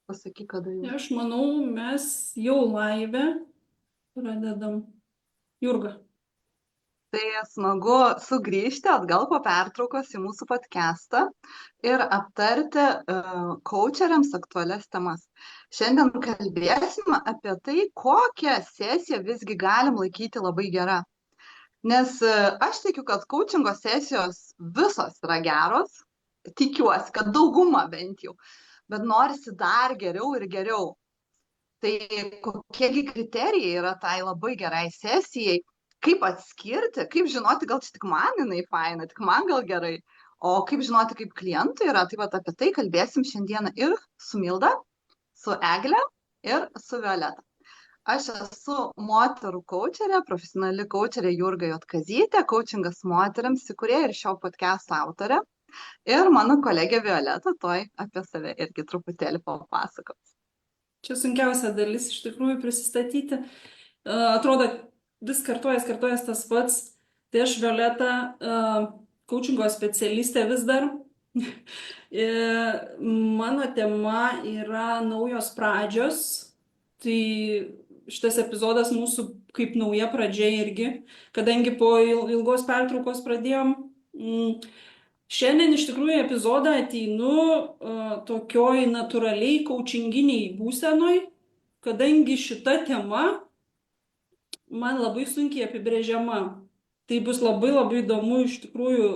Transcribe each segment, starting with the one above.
Pasakyk, kada jau. Aš manau, mes jau laive pradedam. Jurga. Tai smagu sugrįžti atgal po pertraukos į mūsų podcastą ir aptarti coacheriams aktualias temas. Šiandien kalbėsim apie tai, kokią sesiją visgi galim laikyti labai gerą. Nes aš tikiu, kad coachingo sesijos visos yra geros, tikiuosi, kad dauguma bent jau, bet norisi dar geriau ir geriau. Tai kokiegi kriterijai yra tai labai gerai sesijai, kaip atskirti, kaip žinoti, gal čia tik man jinai faina, tik man gal gerai, o kaip žinoti, kaip klientui yra, tai vat apie tai kalbėsim šiandieną ir su Milda, su Egle ir su Violeta. Aš esu moterų coacherė, profesionali coacherė Jurga Jotkazytė, coachingas moteriams įkūrėja ir šio podcast'o autorė. Ir mano kolegė Violeta toj apie save irgi truputėlį papasakos. Čia sunkiausia dalis iš tikrųjų prisistatyti. Atrodo, vis kartojas tas pats. Tai aš Violeta, coachingo specialistė vis dar. Mano tema yra naujos pradžios. Tai šitas epizodas mūsų kaip nauja pradžia irgi, kadangi po ilgos pertraukos pradėjom. Šiandien iš tikrųjų epizodą ateinu tokioj natūraliai coachinginiai būsenoj, kadangi šita tema man labai sunkiai apibrėžiama. Tai bus labai įdomu iš tikrųjų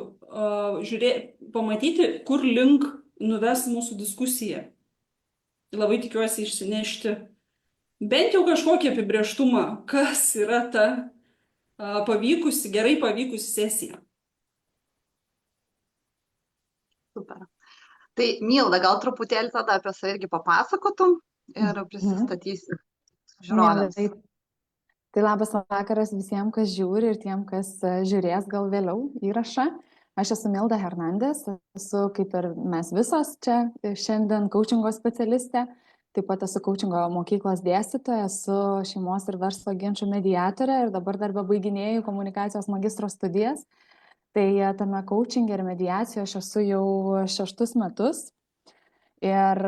pamatyti, kur link nuves mūsų diskusija. Labai tikiuosi išsinešti bent jau kažkokį apibrėžtumą, kas yra ta gerai pavykusi sesija. Super. Tai Milda, gal truputėlį tada apie save irgi papasakotum ir prisistatysi žiūrovėms. Tai labas vakaras visiems, kas žiūri ir tiem, kas žiūrės gal vėliau įrašą. Aš esu Milda Hernandez, esu kaip ir mes visos čia šiandien coachingo specialistė. Taip pat esu coachingo mokyklos dėstytoja, esu šeimos ir verslo ginčų mediatorė ir dabar dar bebaiginėju komunikacijos magistro studijas. Tai tame coachinge ir mediacijoje aš esu jau 6 metus ir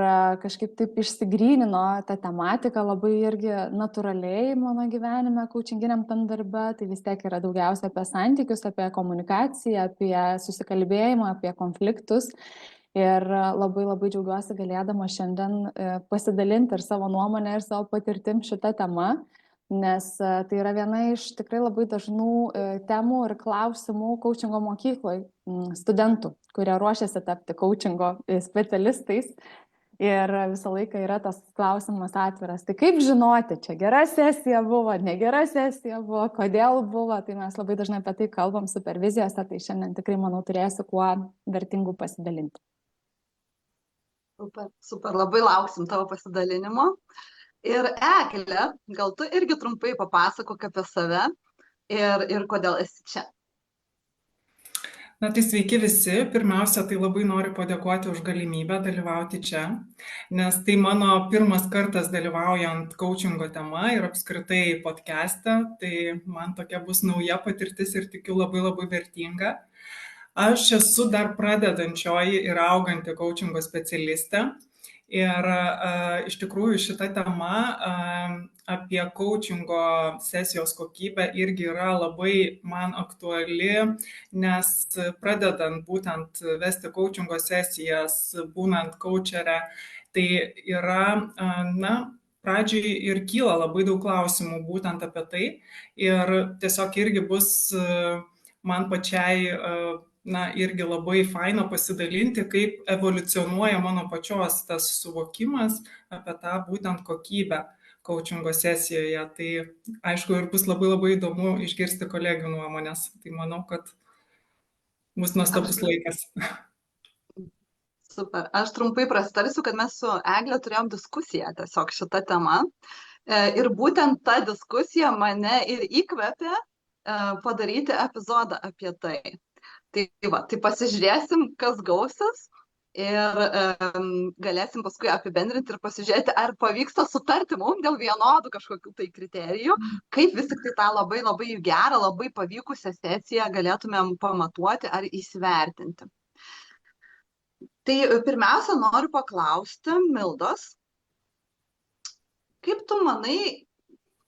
kažkaip taip išsigrynino ta tematika labai irgi natūraliai mano gyvenime coachinginiam tam darbe. Tai vis tiek yra daugiausia apie santykius, apie komunikaciją, apie susikalbėjimą, apie konfliktus. Ir labai džiaugiuosi galėdama šiandien pasidalinti ir savo nuomonę ir savo patirtim šitą temą. Nes tai yra viena iš tikrai labai dažnų temų ir klausimų coachingo mokykloje studentų, kurie ruošiasi tapti coachingo specialistais. Ir visą laiką yra tas klausimas atviras. Tai kaip žinoti, čia gera sesija buvo, negera sesija buvo, kodėl buvo. Tai mes labai dažnai apie tai kalbam supervizijose, tai šiandien tikrai, manau, turėsiu kuo vertingų pasidalinti. Super, labai lauksim tavo pasidalinimo. Ir Egle, gal tu irgi trumpai papasakok apie save ir kodėl esi čia. Na tai sveiki visi. Pirmiausia, tai labai noriu padėkoti už galimybę dalyvauti čia, nes tai mano pirmas kartas dalyvaujant coachingo tema ir apskritai podcast'e, tai man tokia bus nauja patirtis ir tikiu labai vertinga. Aš esu dar pradedančioji ir auganti coachingo specialistė. Ir iš tikrųjų šita tema apie coachingo sesijos kokybę irgi yra labai man aktuali, nes pradedant būtent vesti coachingo sesijas, būnant coacherė, tai yra, pradžiai ir kyla labai daug klausimų būtent apie tai. Ir tiesiog irgi bus man pačiai irgi labai faina pasidalinti, kaip evoliucionuoja mano pačios tas suvokimas apie tą būtent kokybę coachingo sesijoje. Tai aišku, ir bus labai įdomu išgirsti kolegių nuomonės. Tai manau, kad bus nuostabus laikas. Super. Aš trumpai prasitarsiu, kad mes su Egle turėjom diskusiją tiesiog šitą temą. Ir būtent ta diskusija mane ir įkvėpė padaryti epizodą apie tai. Tai pasižiūrėsim, kas gausis ir galėsim paskui apibendrinti ir pasižiūrėti, ar pavyksta sutarti mums dėl vienodų kažkokių tai kriterijų, kaip vis tik tai tą labai gerą, labai pavykusią sesiją galėtumėm pamatuoti ar įsivertinti. Tai pirmiausia, noriu paklausti Mildos, kaip tu manai,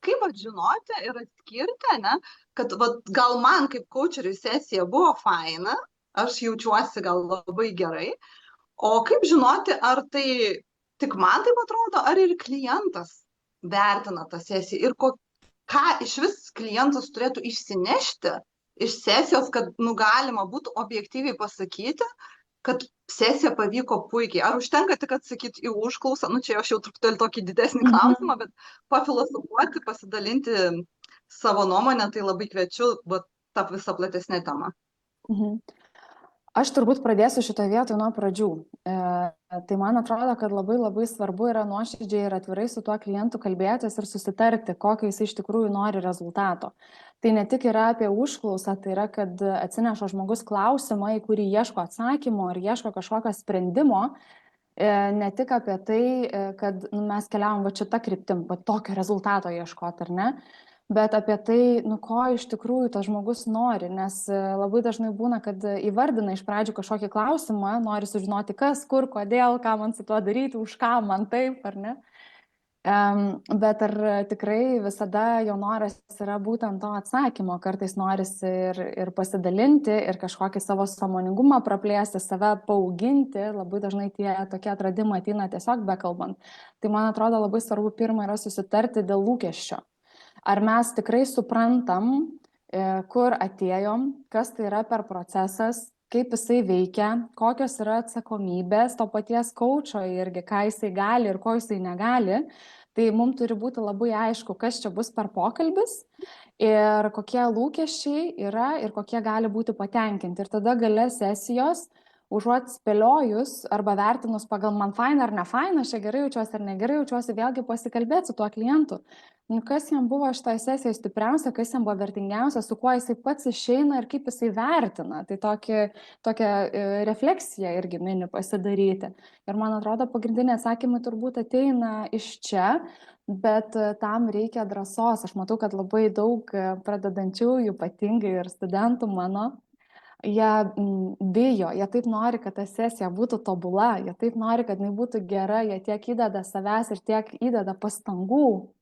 kaip žinoti ir atskirti, ne, kad gal man kaip coacheriui sesija buvo faina, aš jaučiuosi gal labai gerai, o kaip žinoti, ar tai tik man taip atrodo, ar ir klientas vertina tą sesiją ir ką iš vis klientas turėtų išsinešti iš sesijos, kad galima būtų objektyviai pasakyti, kad sesija pavyko puikiai. Ar užtenka tik atsakyti į užklausą, čia aš jau truputėlį tokį didesnį klausimą, bet pafilosofuoti, pasidalinti savo nuomonę, tai labai kviečiu tą visą platesnę temą. Aš turbūt pradėsiu šitoje vietoje nuo pradžių. Tai man atrodo, kad labai svarbu yra nuoširdžiai ir atvirai su tuo klientu kalbėtis ir susitarti, kokio jis iš tikrųjų nori rezultato. Tai ne tik yra apie užklausą, tai yra, kad atsineša žmogus klausimą, į kurį ieško atsakymo ar ieško kažkokio sprendimo, ne tik apie tai, kad mes keliavom šitą kryptim, tokio rezultato ieškoti, ar ne? Bet apie tai, ko iš tikrųjų tas žmogus nori, nes labai dažnai būna, kad įvardina iš pradžių kažkokį klausimą, nori sužinoti kas, kur, kodėl, ką man su tuo daryti, už ką man taip, ar ne? Bet ar tikrai visada jo noras yra būtent to atsakymo, kartais norisi ir pasidalinti, ir kažkokį savo sąmoningumą praplėsti, save paauginti, labai dažnai tie tokie atradimai ateina tiesiog bekalbant. Tai man atrodo labai svarbu pirma yra susitarti dėl lūkesčio. Ar mes tikrai suprantam, kur atėjom, kas tai yra per procesas, kaip jisai veikia, kokios yra atsakomybės to paties coacho irgi, ką jisai gali ir ko jisai negali. Tai mums turi būti labai aišku, kas čia bus per pokalbis ir kokie lūkesčiai yra ir kokie gali būti patenkinti. Ir tada gale sesijos, užuot spėliojus arba vertinus pagal man faina ar ne faina, aš čia gerai jaučiuosi ar negerai jaučiuosi, vėlgi pasikalbėti su tuo klientu. Kas jam buvo šitoje sesijoje stipriausia, kas jam buvo vertingiausia, su kuo jisai pats išeina ir kaip jisai vertina. Tai tokia refleksija irgi mini pasidaryti. Ir man atrodo, pagrindiniai atsakymai turbūt ateina iš čia, bet tam reikia drąsos. Aš matau, kad labai daug pradedančiųjų, ypatingai ir studentų mano, jie bijo, jie taip nori, kad ta sesija būtų tobula, jie taip nori, kad jinai būtų gera, jie tiek įdeda savęs ir tiek įdeda pastangų.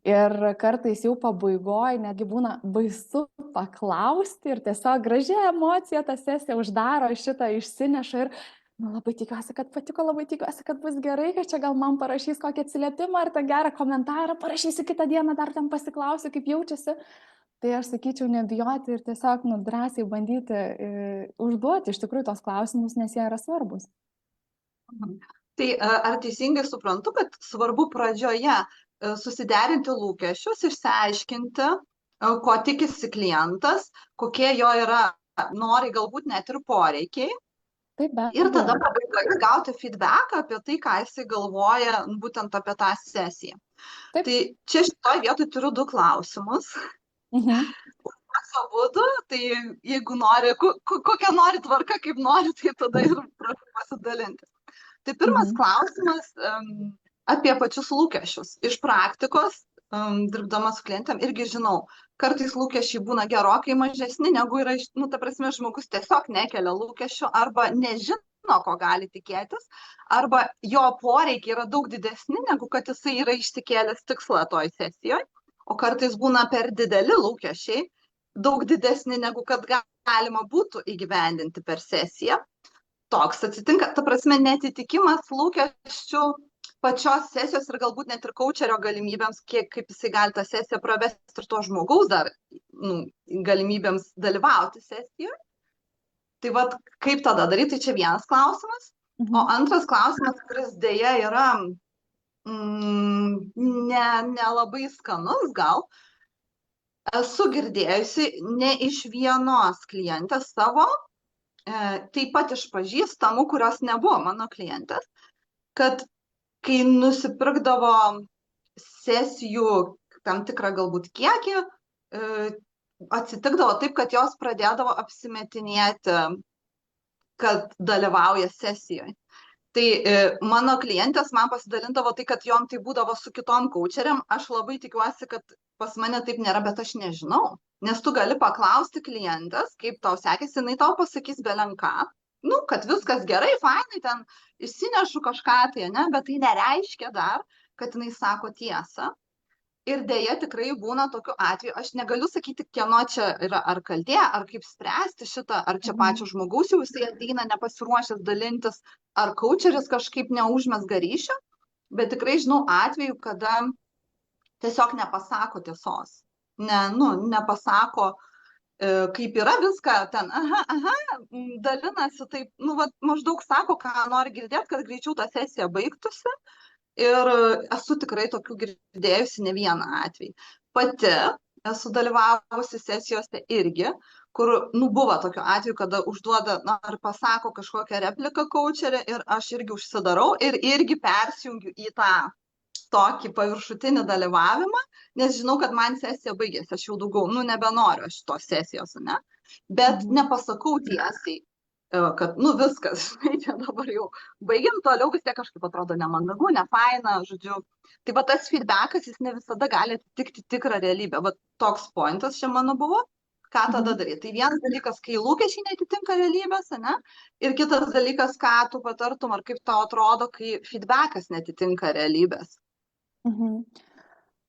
Ir kartais jau pabaigoje netgi būna baisu paklausti ir tiesiog gražią emociją tą sesiją uždaro, šitą išsineša ir labai tikiuosi, kad patiko, labai tikiuosi, kad bus gerai, kad čia gal man parašys kokį atsiliepimą ar tą gerą komentarą, parašysiu kitą dieną, dar ten pasiklausiu, kaip jaučiasi. Tai aš sakyčiau, nebijoti ir tiesiog drąsiai bandyti užduoti iš tikrųjų tos klausimus, nes jie yra svarbus. Tai ar teisingai suprantu, kad svarbu pradžioje susiderinti lūkesčius, išsiaiškinti, ko tikisi klientas, kokie jo yra norai, galbūt net ir poreikiai. Taip, ir tada pabaigoje gauti feedbacką apie tai, ką jisai galvoja būtent apie tą sesiją. Taip. Tai čia šitoje vietoje turiu 2 klausimus. Abudu, tai jeigu nori, kokią nori tvarką, kaip nori, tai tada ir prašau pasidalinti. Tai pirmas klausimas apie pačius lūkesčius. Iš praktikos, dirbdama su klientėm, irgi žinau, kartais lūkesčiai būna gerokai mažesni, negu yra, ta prasme, žmogus tiesiog nekelia lūkesčių arba nežino, ko gali tikėtis, arba jo poreikiai yra daug didesni, negu kad jisai yra išsikėlęs tikslą toj sesijoje, o kartais būna per dideli lūkesčiai, daug didesni, negu kad galima būtų įgyvendinti per sesiją. Toks atsitinka, ta prasme, netitikimas lūkesčių pačios sesijos ir galbūt net ir coacherio galimybėms, kaip jisai gali tą sesiją pravesti ir to žmogaus dar galimybėms dalyvauti sesijoje. Tai kaip tada daryti, tai čia vienas klausimas. O antras klausimas, kuris dėja yra nelabai skanus gal, esu girdėjusi ne iš vienos klientės savo, taip pat iš pažįstamų, kurios nebuvo mano klientės, kad kai nusipirkdavo sesijų tam tikrą galbūt kiekį, atsitikdavo taip, kad jos pradėdavo apsimetinėti, kad dalyvauja sesijoje. Tai mano klientės man pasidalindavo tai, kad jom tai būdavo su kitom coacheriam. Aš labai tikiuosi, kad pas mane taip nėra, bet aš nežinau. Nes tu gali paklausti klientės, kaip tau sekėsi, jinai tau pasakys belenką. Kad viskas gerai, fainai, ten išsinešu kažką tai, ne, bet tai nereiškia dar, kad jinai sako tiesą. Ir dėja tikrai būna tokiu atveju, aš negaliu sakyti, kieno čia yra ar kaltė, ar kaip spręsti šitą, ar čia pačio žmogaus jau jisai ateina nepasiruošęs dalintis, ar coacheris kažkaip neužmesga ryšio, bet tikrai žinau atveju, kada tiesiog nepasako tiesos. Nepasako, kaip yra viską ten, dalinasi taip, maždaug sako, ką nori girdėti, kad greičiau ta sesija baigtųsi. Ir esu tikrai tokių girdėjusi ne vieną atvejį. Pati esu dalyvavusi sesijose irgi, kur buvo tokiu atveju, kada užduoda ar pasako kažkokią repliką coacherė ir aš irgi užsidarau ir irgi persijungiu į tą tokį paviršutinį dalyvavimą, nes žinau, kad man sesija baigėsi, aš jau daugiau, nebenoriu aš tos sesijos, ne? Bet nepasakau tiesiai, kad, viskas, žinai, čia dabar jau baigiam, toliau vis tiek kažkaip atrodo nemandagu, nefaina, žodžiu. Tai va tas feedbackas, jis ne visada gali atitikti tikrą realybę. Va toks pointas čia mano buvo, ką tada daryti. Tai vienas dalykas, kai lūkesčiai neatitinka realybės, ne? Ir kitas dalykas, ką tu patartum, ar kaip tau atrodo, kai feedbackas neatitinka realybės.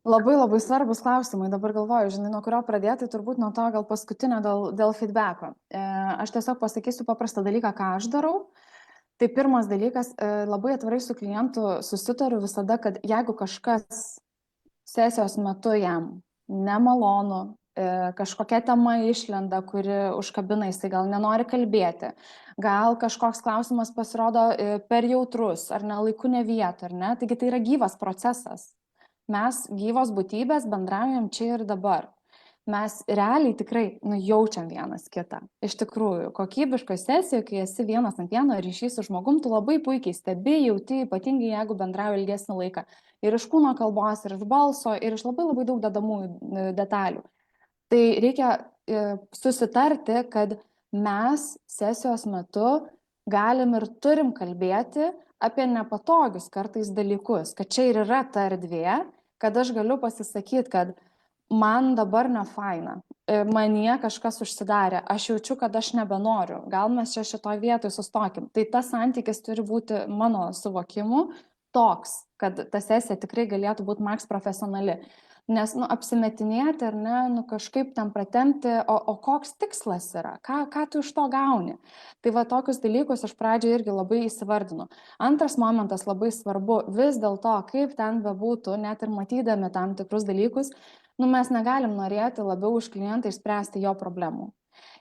Labai labai svarbus klausimai, dabar galvoju, žinai, nuo kurio pradėti, turbūt nuo to gal paskutinio dėl feedbacko. Aš tiesiog pasakysiu paprastą dalyką, ką aš darau. Tai pirmas dalykas, labai atvirai su klientu susitariu visada, kad jeigu kažkas sesijos metu jam nemalonu, kažkokia tema išlenda, kuri užkabina, jisai gal nenori kalbėti, gal kažkoks klausimas pasirodo per jautrus, ar ne laiku ne vietą, ar ne, taigi tai yra gyvas procesas. Mes gyvos būtybės bendraujam čia ir dabar. Mes realiai tikrai jaučiam vienas kitą. Iš tikrųjų, kokybiškoje sesijoje, kai esi vienas ant vieno ryšys su žmogum, tu labai puikiai stebi, jauti, ypatingai jeigu bendrauji ilgesnį laiką. Ir iš kūno kalbos, ir iš balso, ir iš labai labai daug dedamųjų detalių. Tai reikia susitarti, kad mes sesijos metu galim ir turim kalbėti apie nepatogius kartais dalykus, kad čia ir yra ta erdvė, kad aš galiu pasisakyti, kad man dabar nefaina, manyje kažkas užsidarė, aš jaučiu, kad aš nebenoriu, gal mes čia šitoj vietoj sustokim. Tai tas santykis turi būti mano suvokimu toks, kad ta sesija tikrai galėtų būti maks profesionali. Nes apsimetinėti ar ne, kažkaip ten pratempti, o koks tikslas yra, ką tu iš to gauni. Tai va tokius dalykus aš pradžioje irgi labai įsivardinu. Antras momentas labai svarbu, vis dėlto, kaip ten bebūtų, net ir matydami tam tikrus dalykus, mes negalim norėti labiau už klientą išspręsti jo problemų.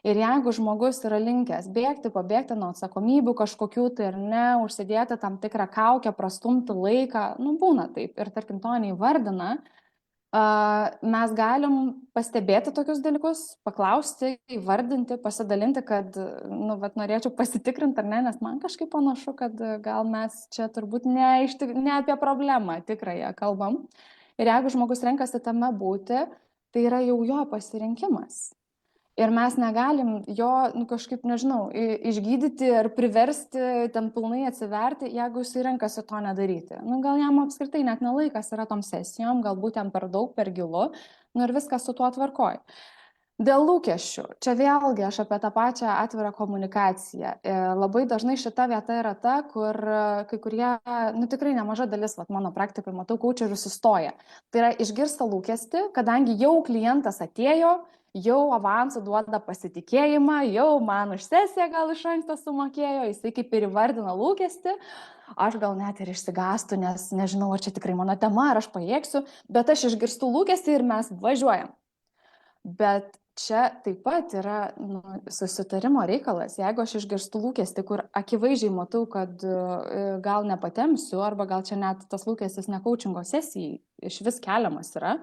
Ir jeigu žmogus yra linkęs pabėgti nuo atsakomybių kažkokių, tai ar ne, užsidėti tam tikrą kaukę, prastumti laiką, būna taip, ir tarkim to neįvardina, mes galim pastebėti tokius dalykus, paklausti, įvardinti, pasidalinti, kad norėčiau pasitikrinti ar ne, nes man kažkaip panašu, kad gal mes čia turbūt ne apie problemą tikrąją kalbam. Ir jeigu žmogus renkasi tame būti, tai yra jau jo pasirinkimas. Ir mes negalim jo kažkaip, nežinau, išgydyti ar priversti ten pilnai atsiverti, jeigu jis renkasi to nedaryti. Gal jam apskritai net nelaikas yra tom sesijom, galbūt jam per daug, per gilu, ir viskas su tuo tvarkoj. Dėl lūkesčių, čia vėlgi aš apie tą pačią atvirą komunikaciją. Labai dažnai šita vieta yra ta, kur kai kurie, tikrai nemaža dalis, mano praktikoje matau, coacherių sustoja. Tai yra išgirsta lūkestį, kadangi jau klientas atėjo, jau avansų duoda pasitikėjimą, jau man už sesiją gal iš anksto sumokėjo, jisai kaip ir įvardina lūkestį, aš gal net ir išsigąstu, nes nežinau, ar čia tikrai mano tema, ar aš pajėgsiu, bet aš išgirstu lūkestį ir mes važiuojam. Bet čia taip pat yra susitarimo reikalas, jeigu aš išgirstu lūkestį, kur akivaizdžiai matau, kad gal nepatemsiu, arba gal čia net tas lūkestis ne coachingo sesijai iš vis keliamas yra,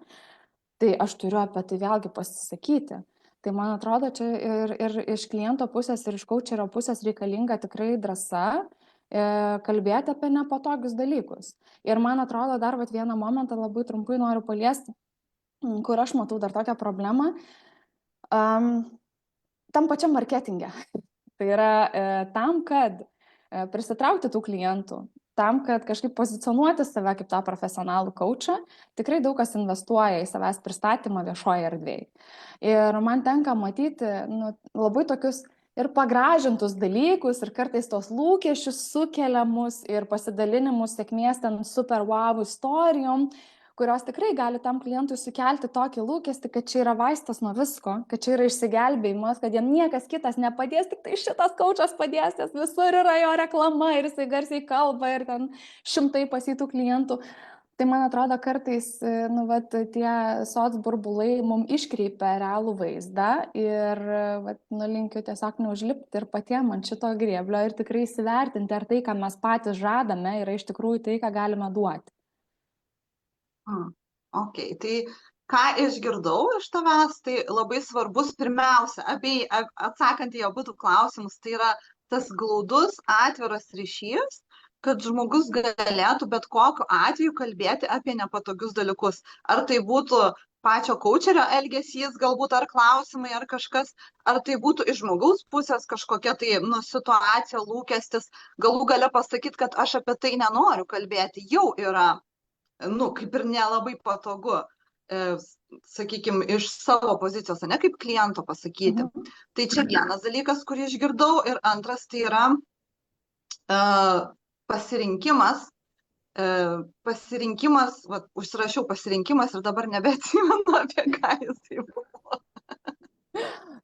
tai aš turiu apie tai vėlgi pasisakyti. Tai man atrodo, čia ir iš kliento pusės, ir iš coacherio pusės reikalinga tikrai drąsa kalbėti apie nepatogius dalykus. Ir man atrodo, dar vieną momentą labai trumpai noriu paliesti, kur aš matau dar tokią problemą, tam pačiam marketinge. Tai yra tam, kad prisitraukti tų klientų, tam, kad kažkaip pozicionuoti save kaip tą profesionalų coachą, tikrai daug kas investuoja į savęs pristatymą viešoje erdvėje. Ir man tenka matyti labai tokius ir pagražintus dalykus, ir kartais tos lūkesčius sukeliamus, ir pasidalinimus sėkmės ten super wow istorijom, kurios tikrai gali tam klientui sukelti tokį lūkestį, kad čia yra vaistas nuo visko, kad čia yra išsigelbėjimas, kad jam niekas kitas nepadės, tik tai šitas kaučas padės, nes visur yra jo reklama ir jisai garsiai kalba ir ten šimtai pasytų klientų. Tai man atrodo, kartais nu, vat, tie soc burbulai mums iškreipia realų vaizdą ir vat, nu, linkiu tiesiog neužlipti ir patiem ant šito grėblio ir tikrai įsivertinti, ar tai, ką mes patys žadame, yra iš tikrųjų tai, ką galime duoti. Ok, tai ką išgirdau iš tavęs, tai labai svarbus pirmiausia, atsakant į abu klausimus, tai yra tas glaudus, atviras ryšys, kad žmogus galėtų bet kokiu atveju kalbėti apie nepatogius dalykus. Ar tai būtų pačio kaučerio elgesys, galbūt ar klausimai, ar kažkas, ar tai būtų iš žmogaus pusės kažkokia tai situacija, lūkestis, galų gale pasakyti, kad aš apie tai nenoriu kalbėti, jau yra kaip ir nelabai patogu, sakykime, iš savo pozicijos, ne kaip kliento pasakyti. Tai čia vienas dalykas, kurį išgirdau, ir antras tai yra pasirinkimas, užsirašiau pasirinkimas ir dabar nebeatsimenu, apie ką jisai buvo.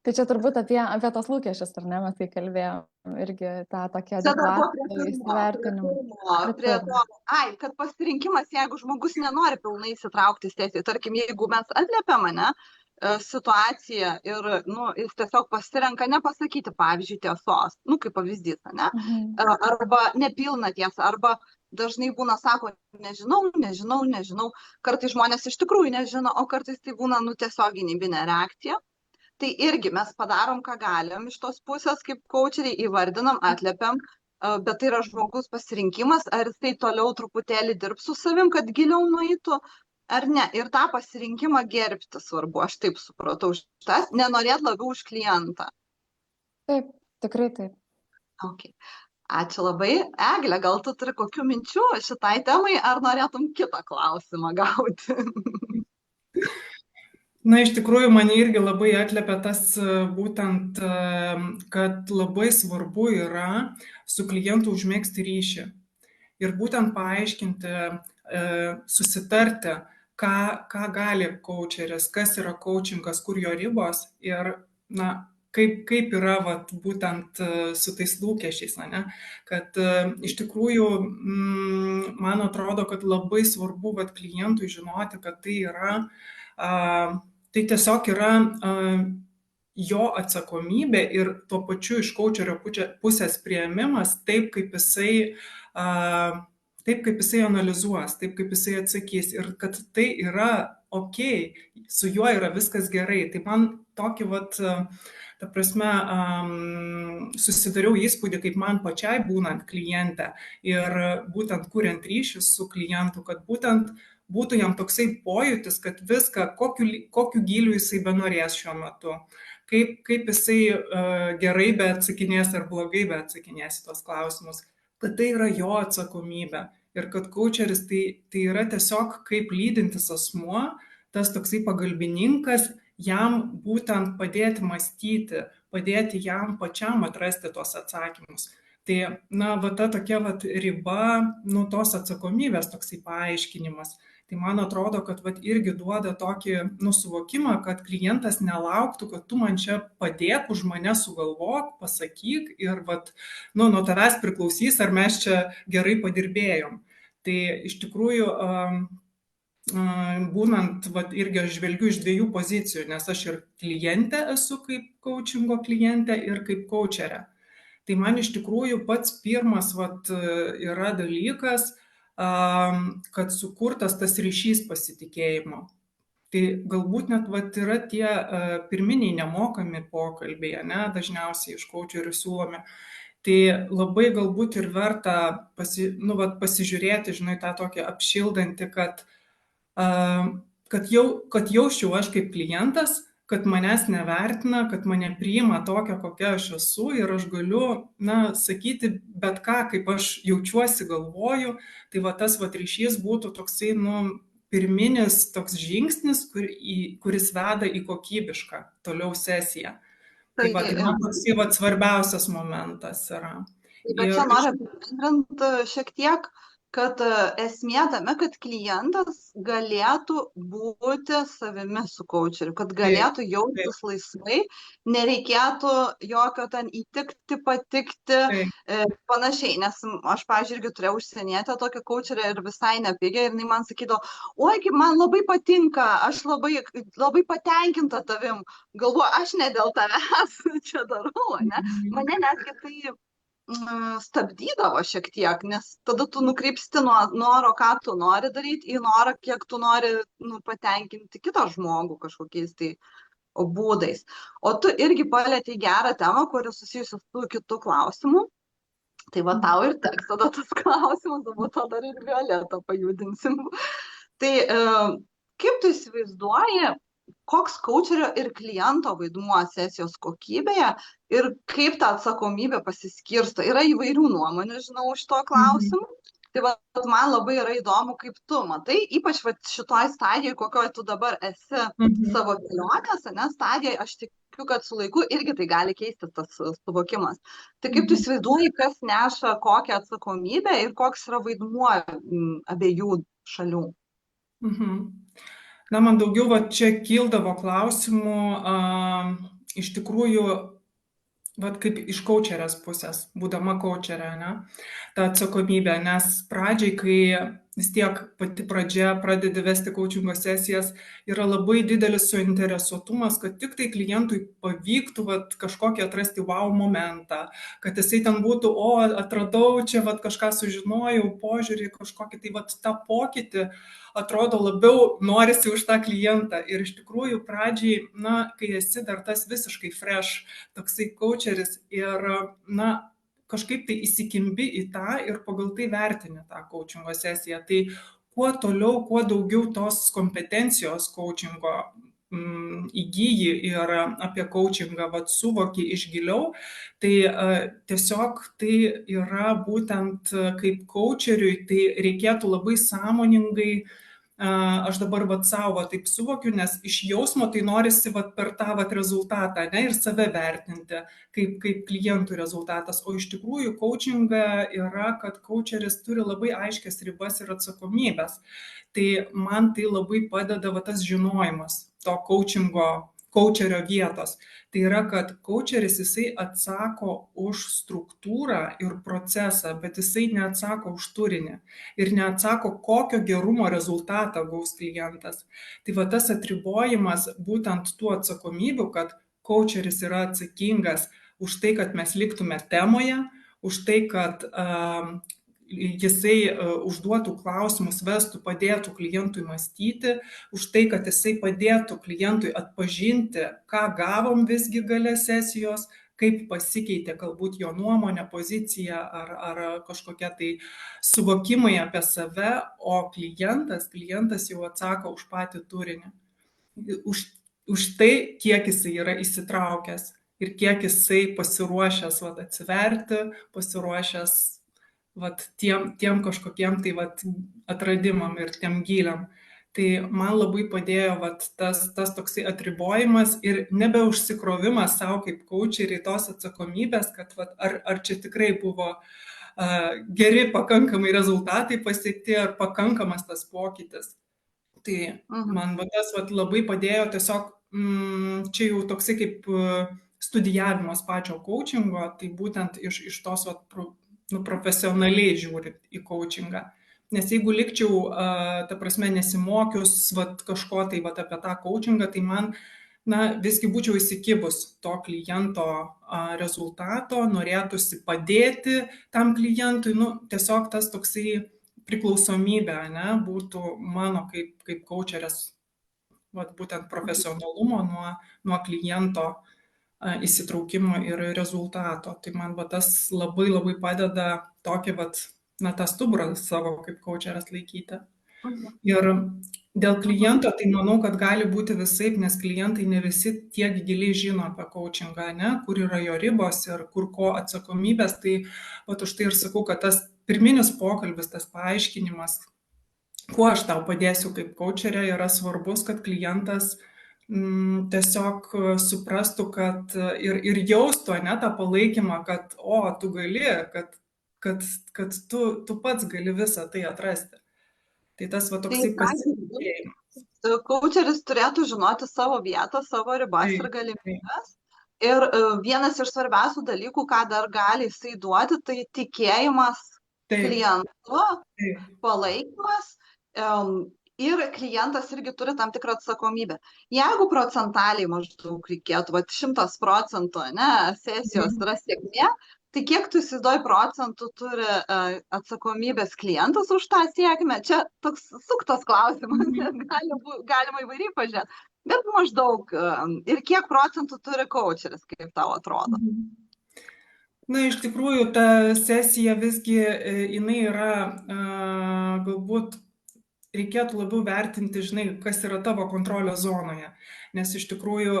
Tai čia turbūt apie tos lūkesčius, ar ne, mes kai kalbėjom, irgi tą tokią adekvatų įsivertinimą. Kad pasirinkimas, jeigu žmogus nenori pilnai įsitraukti į sesiją, tarkim, jeigu mes atliepiam situaciją ir jis tiesiog pasirenka nepasakyti, pavyzdžiui, tiesos, kaip pavyzdys, ne? Arba nepilna tiesa, arba dažnai būna, sako, nežinau, kartais žmonės iš tikrųjų nežino, o kartais tai būna tiesiog gynybinė reakcija. Tai irgi mes padarom, ką galim iš tos pusės, kaip kaučeriai įvardinam, atliepiam, bet tai yra žmogus pasirinkimas, ar jisai toliau truputėlį dirbs su savim, kad giliau nueitų, ar ne. Ir tą pasirinkimą gerbti svarbu, aš taip supratau, nenorėt labiau už klientą. Taip, tikrai taip. Okay. Ačiū labai. Egle, gal tu turi kokių minčių šitai temai, ar norėtum kitą klausimą gauti? Na, iš tikrųjų, mane irgi labai atliepia tas būtent, kad labai svarbu yra su klientu užmėgsti ryšį ir būtent paaiškinti, susitarti, ką gali kaučeris, kas yra kaučingas, kur jo ribos ir kaip yra būtent su tais lūkesčiais, ne? Kad iš tikrųjų, man atrodo, kad labai svarbu klientui žinoti, kad tai yra tai tiesiog yra jo atsakomybė ir tuo pačiu iš kaučerio pusės priėmimas taip, kaip jisai analizuos, taip, kaip jisai atsakys ir kad tai yra ok, su juo yra viskas gerai. Tai man tokį, ta prasme, susidariau įspūdį, kaip man pačiai būnant kliente ir būtent kuriant ryšius su klientu, kad būtent būtų jam toksai pojūtis, kad viską, kokiu gyliu jisai benorės šiuo metu, kaip jisai gerai beatsakinės ar blogai beatsakinės į tos klausimus, kad tai yra jo atsakomybė ir kad kaučeris tai yra tiesiog kaip lydintis asmuo, tas toksai pagalbininkas, jam būtent padėti mąstyti, padėti jam pačiam atrasti tos atsakymus. Tai, ta tokia riba, tos atsakomybės toksai paaiškinimas. Tai man atrodo, kad irgi duoda tokį suvokimą, kad klientas nelauktų, kad tu man čia padėk, už mane sugalvok, pasakyk ir nuo tavęs priklausys, ar mes čia gerai padirbėjom. Tai iš tikrųjų, būnant, irgi aš žvelgiu iš dviejų pozicijų, nes aš ir klientė esu kaip kaučingo klientė ir kaip kaučerė. Tai man iš tikrųjų pats pirmas yra dalykas, kad sukurtas tas ryšys pasitikėjimo. Tai galbūt net yra tie pirminiai nemokami pokalbiai, dažniausiai iš kaučerių siūlomi. Tai labai galbūt ir verta pasižiūrėti, tą tokį apšildantį, kad jausčiau aš kaip klientas, kad manęs nevertina, kad mane priima tokia, kokia aš esu ir aš galiu, sakyti bet ką, kaip aš jaučiuosi, galvoju. Tai tas ryšys būtų toksai, pirminis toks žingsnis, kuris veda į kokybišką toliau sesiją. Tai Tai, va, tai man toks vat svarbiausias momentas yra. bet čia Ir noriu apibendrinti šiek tiek, kad esmė tame, kad klientas galėtų būti savimi su coacheriu, kad galėtų taip, jaustis laisvai, nereikėtų jokio ten įtikti, patikti, taip, panašiai. Nes aš, pavyzdžiui, irgi turėjau užsienietę tokią coacherę ir visai nepigią ir jinai man sakydavo, oi, kaip man labai patinka, aš labai patenkinta tavim, galvoju, aš ne dėl tavęs čia darau, ne? Mane netgi tai stabdydavo šiek tiek, nes tada tu nukrypsti nuo noro, ką tu nori daryti, į norą, kiek tu nori patenkinti kitą žmogų kažkokiais tai būdais. O tu irgi palėtei gerą temą, kuri susijusi su kitu klausimu. Tai va tau ir teks tada tas klausimas, o to dar ir Violetą pajudinsim. Tai kaip tu įsivaizduoji, koks coacherio ir kliento vaidmuo sesijos kokybėje ir kaip ta atsakomybė pasiskirsto? Yra įvairių nuomonių, žinau, už to klausimų. Tai va, man labai yra įdomu, kaip tu matai, ypač va, šitoj stadijoje, kokioje tu dabar esi savo kelionės, ne stadijoje, aš tikiu, kad su laiku irgi tai gali keisti tas suvokimas. Tai kaip tu įsivaizduoji, kas neša kokią atsakomybę ir koks yra vaidmuo abiejų šalių? Na, man daugiau va, čia kildavo klausimų, iš tikrųjų, va, kaip iš coacherės pusės, būdama coacherė, ne, ta atsakomybė, nes pradžiai, kai vis tiek pati pradžia pradedi vesti coachingo sesijas, yra labai didelis suinteresuotumas, kad tik tai klientui pavyktų vat, kažkokį atrasti wow momentą, kad jisai ten būtų, o atradau čia vat, kažką sužinojau, požiūrį, kažkokį tai vat, tą pokytį, atrodo labiau norisi už tą klientą. Ir iš tikrųjų pradžiai, na, kai esi dar tas visiškai fresh, toksai coacheris ir, na, kažkaip tai įsikimbi į tą ir pagal tai vertini tą coachingo sesiją. Tai kuo toliau, kuo daugiau tos kompetencijos coachingo įgyji ir apie coachingą vat, suvoki iš giliau, tai tiesiog tai yra būtent kaip coacheriui, tai reikėtų labai sąmoningai, aš dabar vat savo taip suvokiu, nes iš jausmo tai norisi vat per tą vat rezultatą, ne, ir save vertinti kaip klientų rezultatas. O iš tikrųjų coachinga yra, kad coacheris turi labai aiškias ribas ir atsakomybės. Tai man tai labai padeda va tas žinojimas to coacherio vietos. Tai yra, kad coacheris jisai atsako už struktūrą ir procesą, bet jisai neatsako už turinį ir neatsako, kokio gerumo rezultatą gaus klientas. Tai va tas atribojimas būtent tų atsakomybių, kad coacheris yra atsakingas už tai, kad mes liktume temoje, už tai, kad jisai užduotų klausimus, vestų, padėtų klientui mąstyti, už tai, kad jisai padėtų klientui atpažinti, ką gavom visgi gale sesijos, kaip pasikeitė galbūt jo nuomonė, pozicija ar kažkokie tai suvokimai apie save, o klientas jau atsako už patį turinį. Už tai, kiek jisai yra įsitraukęs ir kiek jisai pasiruošęs atsiverti, pasiruošęs tiem kažkokiem tai atradimam ir tiem gyliam. Tai man labai padėjo tas toksai atribojimas ir nebeužsikrovimas savo kaip coacheriai tos atsakomybės, kad ar čia tikrai buvo geri pakankamai rezultatai pasiekti, ar pakankamas tas pokytis. Tai man tas labai padėjo tiesiog, čia jau toksai kaip studijavimas pačio coachingo, tai būtent iš tos profesionaliai žiūrint į coachingą. Nes jeigu likčiau, ta prasme, nesimokius kažko tai apie tą coachingą, tai man, visgi būčiau įsikibus to kliento rezultato, norėtųsi padėti tam klientui, tiesiog tas toksai priklausomybė, ne, būtų mano kaip coacherės, būtent profesionalumo nuo kliento įsitraukimo ir rezultato. Tai man tas labai labai padeda tokį tą stuburą savo kaip coacherės laikyti. Ir dėl kliento, tai manau, kad gali būti visaip, nes klientai ne visi tiek giliai žino apie coachingą, ne, kur yra jo ribos ir kur ko atsakomybės. Tai už tai ir sakau, kad tas pirminis pokalbis, tas paaiškinimas, kuo aš tau padėsiu kaip coacherė, yra svarbus, kad klientas tiesiog suprastų, kad ir jaustų, ne, tą palaikymą, kad, tu gali, kad tu pats gali visą tai atrasti. Tai tas va Tai toksai ką girdžiu, pasitikėjimas. Kaučeris turėtų žinoti savo vietą, savo ribas ir Taip, taip, galimybes. Ir vienas iš svarbiausių dalykų, ką dar gali jisai duoti, tai tikėjimas taip, klientu, taip. palaikymas. Ir klientas irgi turi tam tikrą atsakomybę. Jeigu procentaliai maždaug reikėtų, 100%, ne, sesijos yra sėkmė, tai kiek tu įsivaizduoji procentų turi atsakomybės klientas už tą sėkmę? Čia toks suktas klausimas, nes galima įvairiai pažiūrėti. Bet maždaug ir kiek procentų turi kaučeris, kaip tau atrodo? Na, iš tikrųjų, ta sesija visgi, jinai yra, galbūt reikėtų labiau vertinti, žinai, kas yra tavo kontrolės zonoje. Nes iš tikrųjų,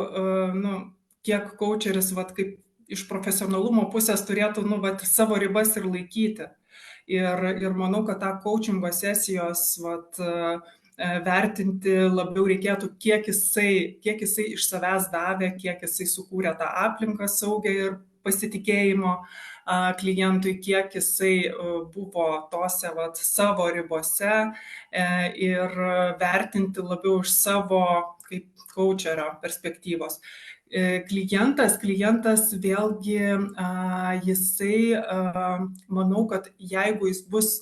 kiek kaučeris, kaip iš profesionalumo pusės turėtų, savo ribas ir laikyti. Ir manau, kad tą coachingo sesijos, vertinti labiau reikėtų, kiek jisai iš savęs davė, kiek jisai sukūrė tą aplinką saugią ir pasitikėjimo klientui, kiek jisai buvo tose savo ribose ir vertinti labiau iš savo kaip kaučerio perspektyvos. Klientas vėlgi, jisai, manau, kad jeigu jis bus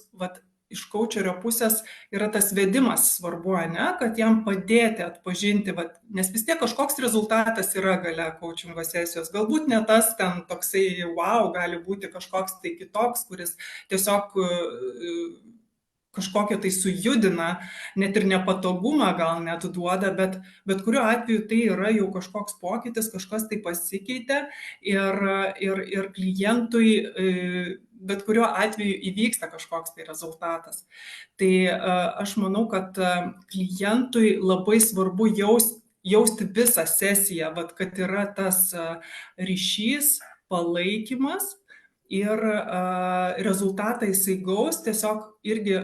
iš kaučerio pusės, yra tas vedimas svarbu, ne, kad jam padėti atpažinti, nes vis tiek kažkoks rezultatas yra gale kaučingo sesijos. Galbūt ne tas ten toksai, gali būti kažkoks tai kitoks, kuris tiesiog kažkokią tai sujudina, net ir nepatogumą gal net duoda, bet kuriuo atveju tai yra jau kažkoks pokytis, kažkas tai pasikeitė ir klientui bet kuriuo atveju įvyksta kažkoks tai rezultatas. Tai aš manau, kad klientui labai svarbu jausti visą sesiją, kad yra tas ryšys, palaikymas, ir rezultatą jisai gaus, tiesiog irgi,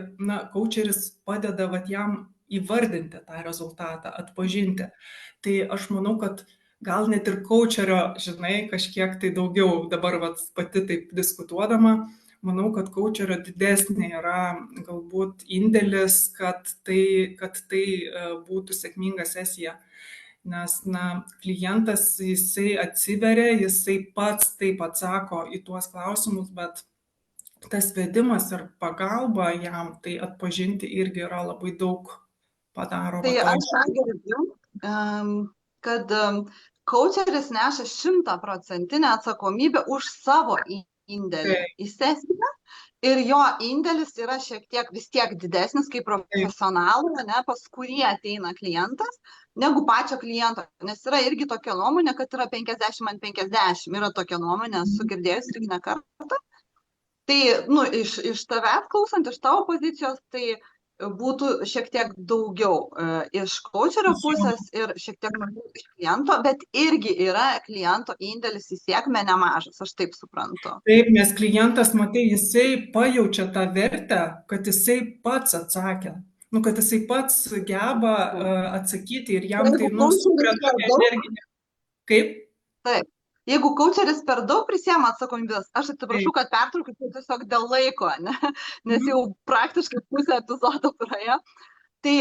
kaučeris padeda jam įvardinti tą rezultatą, atpažinti. Tai aš manau, kad gal net ir kaučerio, žinai, kažkiek tai daugiau, dabar pati taip diskutuodama, manau, kad kaučerio didesnė yra galbūt indėlis, kad tai būtų sėkminga sesija. Nes, klientas jisai atsiveria, jisai pats taip atsako į tuos klausimus, bet tas vedimas ir pagalba jam tai atpažinti irgi yra labai daug padaro. Tai aš girdžiu, kad kaučeris neša 100% atsakomybę už savo indėlį į sesiją. Ir jo indėlis yra šiek tiek vis tiek didesnis kaip profesionalų, ne, pas kurį ateina klientas, negu pačio kliento. Nes yra irgi tokia nuomonė, kad yra 50/50. Yra tokia nuomonė, esu girdėjus irgi ne kartą. Tai, iš tavęs klausant, iš tavo pozicijos, tai būtų šiek tiek daugiau iš kaučerio pusės ir šiek tiek mažiau iš kliento, bet irgi yra kliento indėlis į sėkmę nemažas, aš taip suprantu. Taip, nes klientas, matai, jisai pajaučia tą vertę, kad jisai pats atsakė, kad jisai pats geba atsakyti ir jam tai sukuria tokią energinę. Kaip? Taip. Jeigu kaučeris per daug prisiema atsakomybės, aš atsiprašau, kad pertraukiu tiesiog dėl laiko, ne? Nes jau praktiškai pusę epizodo praėjo. Tai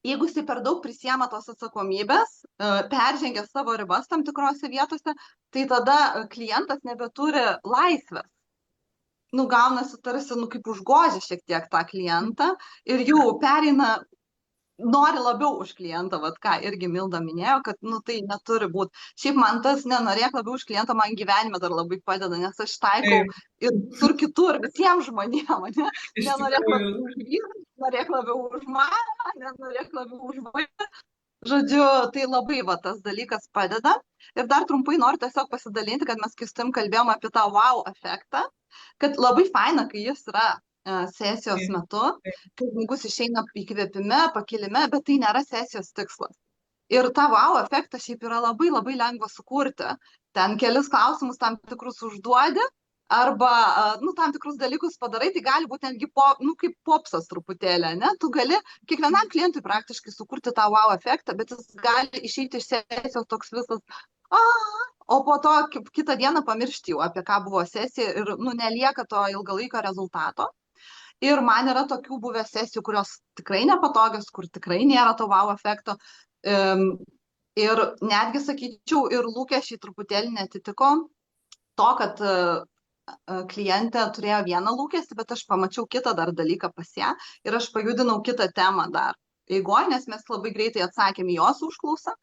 jeigu jisai per daug prisiema tos atsakomybės, peržengia savo ribas tam tikrose vietose, tai tada klientas nebeturi laisvės. Gaunasi tarsi, kaip užgožia šiek tiek tą klientą ir jau pereina, nori labiau už klientą, ką irgi Milda minėjo, kad tai neturi būti. Šiaip man tas nenorėk labiau už klientą, man gyvenime dar labai padeda, nes aš taikau ir kitur, visiems žmonėms, ne? Nenorėk labiau už vyrą, norėk labiau už mamą, nenorėk labiau už vaiką. Žodžiu, tai labai tas dalykas padeda. Ir dar trumpai noriu tiesiog pasidalinti, kad mes Kristim kalbėjom apie tą wow efektą, kad labai faina, kai jis yra sesijos metu, kai žmogus išeina įkvėpime, pakilime, bet tai nėra sesijos tikslas. Ir tą wow efektą šiaip yra labai labai lengva sukurti. Ten kelis klausimus tam tikrus užduodi arba, tam tikrus dalykus padarai, tai gali būti netgi kaip popsas truputėlį, ne? Tu gali kiekvienam klientui praktiškai sukurti tą wow efektą, bet jis gali išeiti iš sesijos toks visas, o po to kitą dieną pamiršti jau, apie ką buvo sesija ir, nelieka to ilgalaikio rezultato. Ir man yra tokių buvę sesijų, kurios tikrai nepatogios, kur tikrai nėra to wow efekto. Ir netgi, sakyčiau, ir lūkesčiai truputėlį netitiko to, kad klientė turėjo vieną lūkestį, bet aš pamačiau kitą dar dalyką pas ją ir aš pajudinau kitą temą dar eigoje, nes mes labai greitai atsakėm į jos užklausą.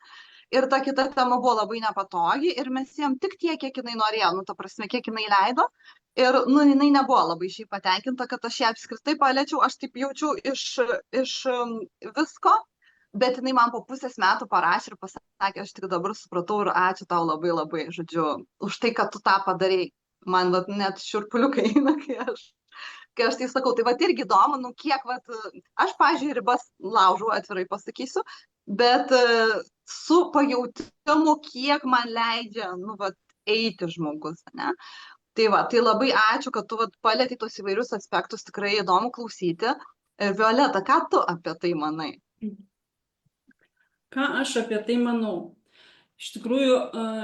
Ir ta kita tema buvo labai nepatogi ir mes jam tik tiek, kiek jinai norėjo, ta prasme, kiek jinai leido. Ir, jinai nebuvo labai šiaip patenkinta, kad aš ją apskritai paliečiau, aš taip jaučiau iš visko, bet jinai man po pusės metų parašė ir pasakė, aš tik dabar supratau ir ačiū tau labai labai, žodžiu, už tai, kad tu tą padarei. Man net šiurpuliukai eina, kai aš tai sakau, tai irgi įdomu, kiek, aš, pavyzdžiui, ribas laužau, atvirai pasakysiu, bet su pajautimu, kiek man leidžia, eiti žmogus, ne? Tai labai ačiū, kad tu palietei tos įvairius aspektus, tikrai įdomu klausyti. Violeta, ką tu apie tai manai? Ką aš apie tai manau? Iš tikrųjų,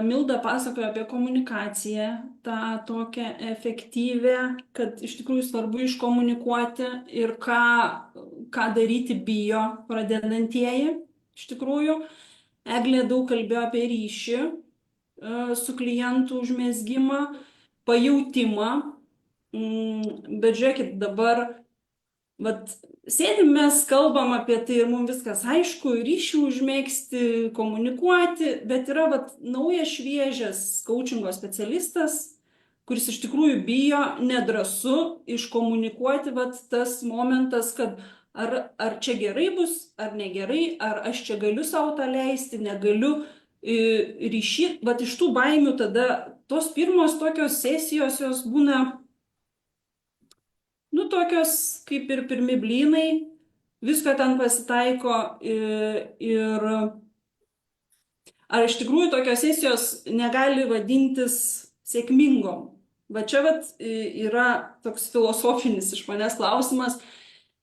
Milda pasakojo apie komunikaciją, tą tokią efektyvę, kad iš tikrųjų svarbu iškomunikuoti ir ką daryti bijo pradedantieji. Iš tikrųjų, Eglė daug kalbėjo apie ryšį su klientų užmezgimą, pajautimą, bet žiūrėkit, dabar sėdim mes, kalbam apie tai ir mums viskas aišku, ryšį užmėgsti, komunikuoti, bet yra naujas šviežias coachingo specialistas, kuris iš tikrųjų bijo, nedrąsu iškomunikuoti tas momentas, kad ar čia gerai bus, ar negerai, ar aš čia galiu savo tą leisti, negaliu ryšį. Iš tų baimių tada tos pirmos tokios sesijos jos būna tokios kaip ir pirmi blynai, visko ten pasitaiko ir ar iš tikrųjų tokios sesijos negali vadintis sėkmingom. Čia yra toks filosofinis iš manęs klausimas,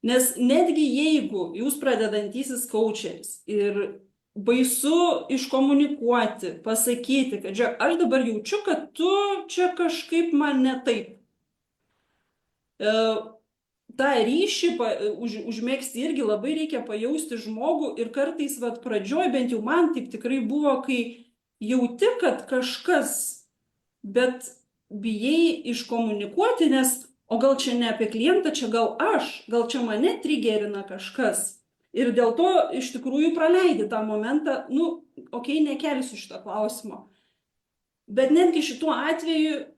nes netgi jeigu jūs pradedantysis coacheris ir baisu iškomunikuoti, pasakyti, kad aš dabar jaučiu, kad tu čia kažkaip man ne taip. tą ryšį užmegzti irgi labai reikia pajausti žmogų ir kartais pradžioj, bent jau man taip tikrai buvo, kai jauti, kad kažkas, bet bijai iškomunikuoti, nes o gal čia ne apie klientą, čia gal čia mane trigerina kažkas. Ir dėl to iš tikrųjų praleidi tą momentą, nekelsiu šito klausimo. Bet netgi šituo atveju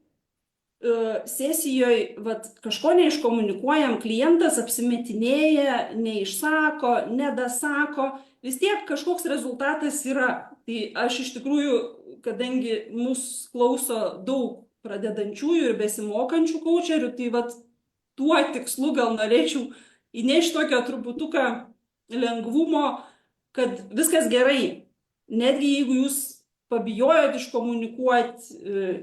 sesijoje kažko neiškomunikuojam, klientas apsimetinėja, neišsako, nedasako, vis tiek kažkoks rezultatas yra. Tai aš iš tikrųjų, kadangi mus klauso daug pradedančiųjų ir besimokančių coacherių, tai tuo tikslu gal norėčiau įnešti tokio truputuką lengvumo, kad viskas gerai. Netgi jeigu jūs pabijojot iškomunikuoti,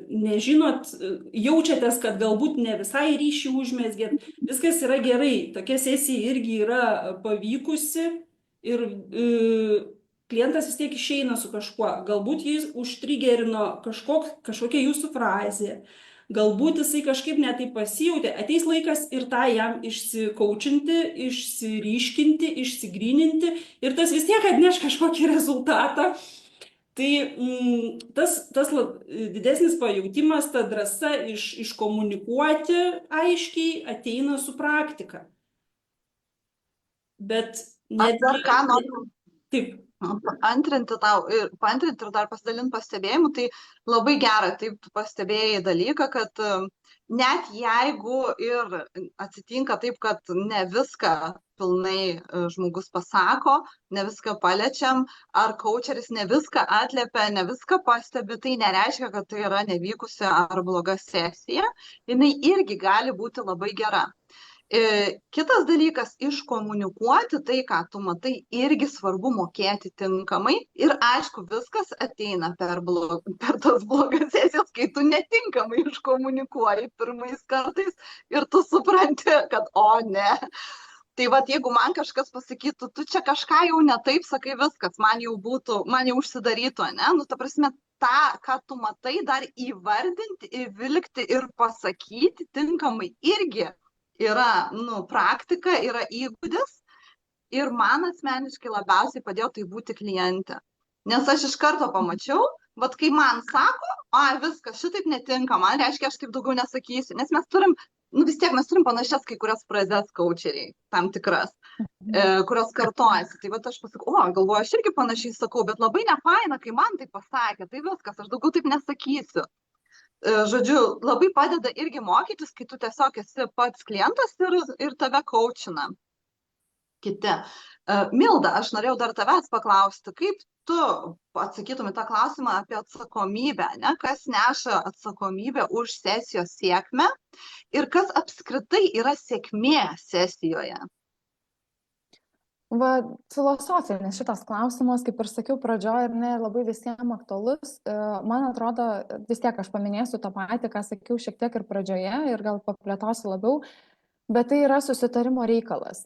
nežinot, jaučiatės, kad galbūt ne visai ryšį užmezgėt, viskas yra gerai. Tokia sesija irgi yra pavykusi ir klientas vis tiek išeina su kažkuo. Galbūt jis užtrigerino kažkokia jūsų frazė, galbūt jisai kažkaip netaip pasijautė. Ateis laikas ir tą jam išsikaučinti, išsiryškinti, išsigryninti ir tas vis tiek atneš kažkokį rezultatą. Tai tas didesnis pajautimas, ta drąsa iškomunikuoti aiškiai ateina su praktika. Bet taip. Paantrinti ir dar pasidalinti pastebėjimu, tai labai gera, taip tu pastebėjai dalyką, kad net jeigu ir atsitinka taip, kad ne viską pilnai žmogus pasako, ne viską paliečiam, ar coacheris ne viską atliepia, ne viską pastebi, tai nereiškia, kad tai yra nevykusi ar bloga sesija, jinai irgi gali būti labai gera. Kitas dalykas, iškomunikuoti tai, ką tu matai, irgi svarbu mokėti tinkamai. Ir aišku, viskas ateina per tas blogas sesijas, kai tu netinkamai iškomunikuoji pirmais kartais ir tu supranti, kad o ne. Tai vat, jeigu man kažkas pasakytų, tu čia kažką jau ne taip sakai, viskas, man jau užsidarytų, ne? Nu, ta prasme, tą, ką tu matai, dar įvardinti, įvilkti ir pasakyti tinkamai irgi yra, praktika, yra įgūdis. Ir man asmeniškai labiausiai padėjo tai būti klientė. Nes aš iš karto pamačiau, vat kai man sako, viskas, šitaip netinka, man reiškia, aš taip daugiau nesakysiu. Nes mes turim, vis tiek mes turim panašias kai kurias frazes coacheriai, tam tikras, kurios kartojasi. Tai vat aš pasakau, galvoju, aš irgi panašiai sakau, bet labai nefaina, kai man tai pasakė, tai viskas, aš daugiau taip nesakysiu. Žodžiu, labai padeda irgi mokytis, kai tu tiesiog esi pats klientas ir tave coachina kiti. Milda, aš norėjau dar tavęs paklausti, kaip tu atsakytum į tą klausimą apie atsakomybę, ne? Kas neša atsakomybę už sesijos sėkmę ir kas apskritai yra sėkmė sesijoje? Filosofinis šitas klausimas, kaip ir sakiau pradžioje, labai visiems aktualus. Man atrodo, vis tiek aš paminėsiu tą patį, ką sakiau šiek tiek ir pradžioje ir gal paplėtosiu labiau, bet tai yra susitarimo reikalas.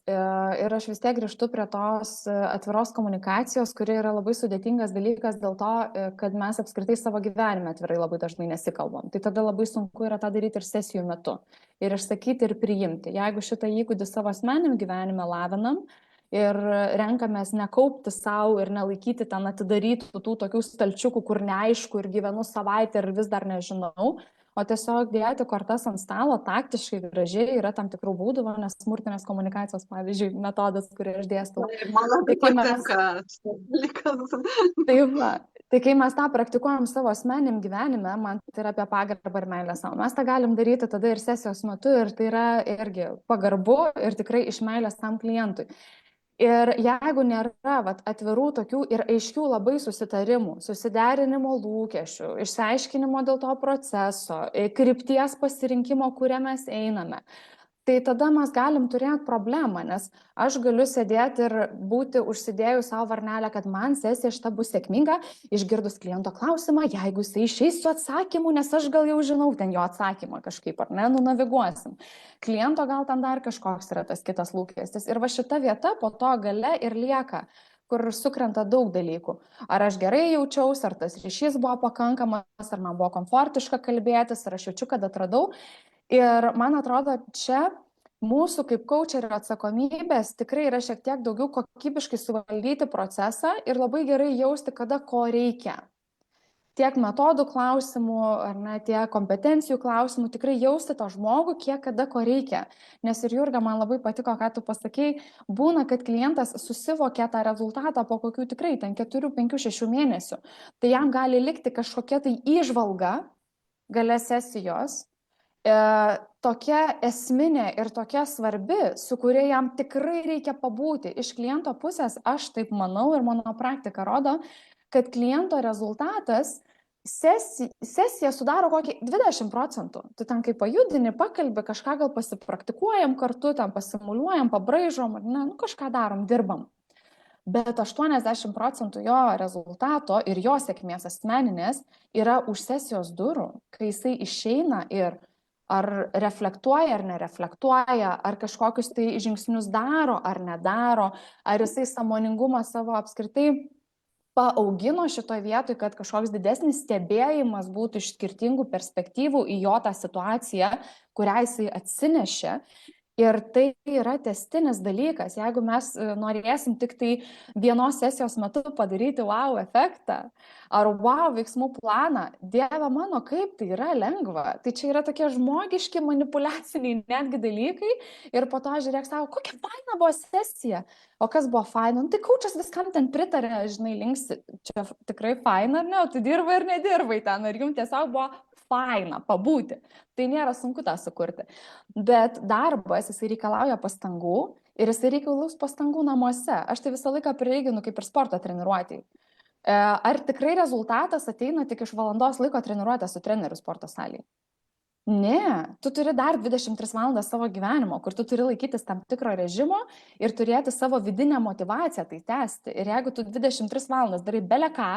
Ir aš vis tiek grįžtu prie tos atviros komunikacijos, kuri yra labai sudėtingas dalykas dėl to, kad mes apskritai savo gyvenime atvirai labai dažnai nesikalbam. Tai tada labai sunku yra tą daryti ir sesijų metu. Ir išsakyti ir priimti. Jeigu šitą įgūdį savo asmeniniam gyvenime lavinam, ir renkamės nekaupti savo ir nelaikyti ten atidarytų tų tokių stalčiukų, kur neaišku ir gyvenu savaitę ir vis dar nežinau, o tiesiog dėti kortas ant stalo taktiškai, gražiai, yra tam tikrų būdų, nes smurtinės komunikacijos, pavyzdžiui, metodas, kurį aš dėstau. Man labai patinka šitas dalykas. Tai kai mes tą praktikuojam savo asmeniniam gyvenime, man tai yra apie pagarbą ir meilę savo. Mes tą galim daryti tada ir sesijos metu ir tai yra irgi pagarbu ir tikrai iš meilės tam klientui. Ir jeigu nėra atvirų tokių ir aiškių labai susitarimų, susiderinimo lūkesčių, išsiaiškinimo dėl to proceso, krypties pasirinkimo, kuria mes einame, tai tada mes galim turėti problemą, nes aš galiu sėdėti ir būti užsidėjus savo varnelę, kad man sesija šita bus sėkminga, išgirdus kliento klausimą, jeigu jisai išeis su atsakymu, nes aš gal jau žinau ten jo atsakymą kažkaip, ar ne, nunaviguosim. Kliento gal ten dar kažkoks yra tas kitas lūkestis. Ir va šita vieta po to gale ir lieka, kur sukrenta daug dalykų. Ar aš gerai jaučiausi, ar tas ryšys buvo pakankamas, ar man buvo komfortiška kalbėtis, ar aš jaučiu, kad atradau. Ir man atrodo, čia mūsų kaip coacherio atsakomybės tikrai yra šiek tiek daugiau kokybiškai suvaldyti procesą ir labai gerai jausti, kada ko reikia. Tiek metodų klausimų, ar ne, tiek kompetencijų klausimų, tikrai jausti to žmogų, kiek kada ko reikia. Nes ir Jurga, man labai patiko, ką tu pasakei, būna, kad klientas susivokia tą rezultatą po kokių tikrai ten 4, 5, 6 mėnesių. Tai jam gali likti kažkokia tai įžvalga gale sesijos, tokia esminė ir tokia svarbi, su kuria jam tikrai reikia pabūti. Iš kliento pusės aš taip manau ir mano praktika rodo, kad kliento rezultatas sesija sudaro kokį 20%. Tu ten kaip pajudini, pakalbi, kažką gal pasipraktikuojam kartu, ten pasimuliuojam, pabraižom, kažką darom, dirbam. Bet 80% jo rezultato ir jo sėkmės asmeninės yra už sesijos durų, kai jisai išeina ir ar reflektuoja, ar nereflektuoja, ar kažkokius tai žingsnius daro, ar nedaro, ar jisai sąmoningumą savo apskritai paaugino šitoje vietoje, kad kažkoks didesnis stebėjimas būtų iš skirtingų perspektyvų į jo tą situaciją, kurią jisai atsinešė. Ir tai yra tęstinis dalykas. Jeigu mes norėsim tik tai vienos sesijos metu padaryti wow efektą ar wow veiksmų planą, Dieve mano, kaip tai yra lengva. Tai čia yra tokie žmogiški manipuliaciniai netgi dalykai ir po to žiūrėk savo, kokia faina buvo sesija. O kas buvo faina? Tai coachas viskam ten pritarė, linksi, čia tikrai faina ar ne, o tu dirbai ir nedirbai ten, ar jums tiesiog buvo faina pabūti. Tai nėra sunku tą sukurti. Bet darbas, jisai reikalauja pastangų ir jisai reikalaus pastangų namuose. Aš tai visą laiką prilyginu kaip ir sporto treniruotėj. Ar tikrai rezultatas ateina tik iš valandos laiko treniruotės su treneriu sporto salėje? Ne, tu turi dar 23 valandas savo gyvenimo, kur tu turi laikytis tam tikro režimo ir turėti savo vidinę motivaciją tai tęsti. Ir jeigu tu 23 valandas darai bele ką,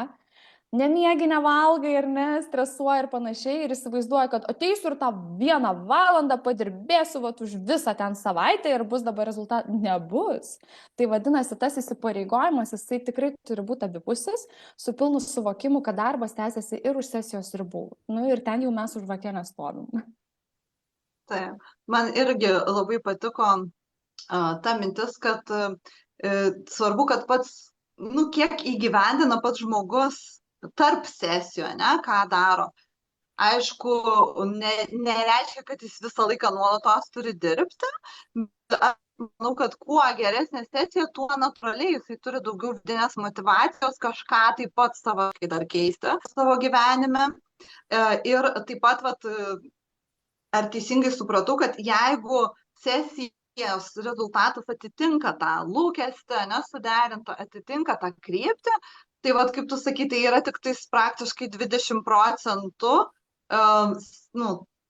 nemiegi, nevalgai ir stresuoji ir panašiai, ir įsivaizduoji, kad ateisiu ir tą 1 valandą padirbėsiu už visą ten savaitę ir bus dabar rezultatų, nebus. Tai vadinasi, tas įsipareigojimas, jisai tikrai turi būti abipusis, su pilnu suvokimu, kad darbas tęsiasi ir už sesijos ribų. Nu ir ten jau mes už vakienę stovim. Taip, man irgi labai patiko ta mintis, kad svarbu, kad pats, kiek įgyvendina pats žmogus tarp sesijų, ką daro. Aišku, nereiškia, kad jis visą laiką nuolatos turi dirbti, bet aš manau, kad kuo geresnė sesija, tuo natūraliai jisai turi daugiau vidinės motivacijos kažką taip pat savakai dar keisti savo gyvenime. Ir taip pat, ar teisingai supratau, kad jeigu sesijos rezultatas atitinka tą lūkestį, nesuderinta, atitinka tą kryptį, tai kaip tu sakai, tai yra tik tais praktiškai 20% to,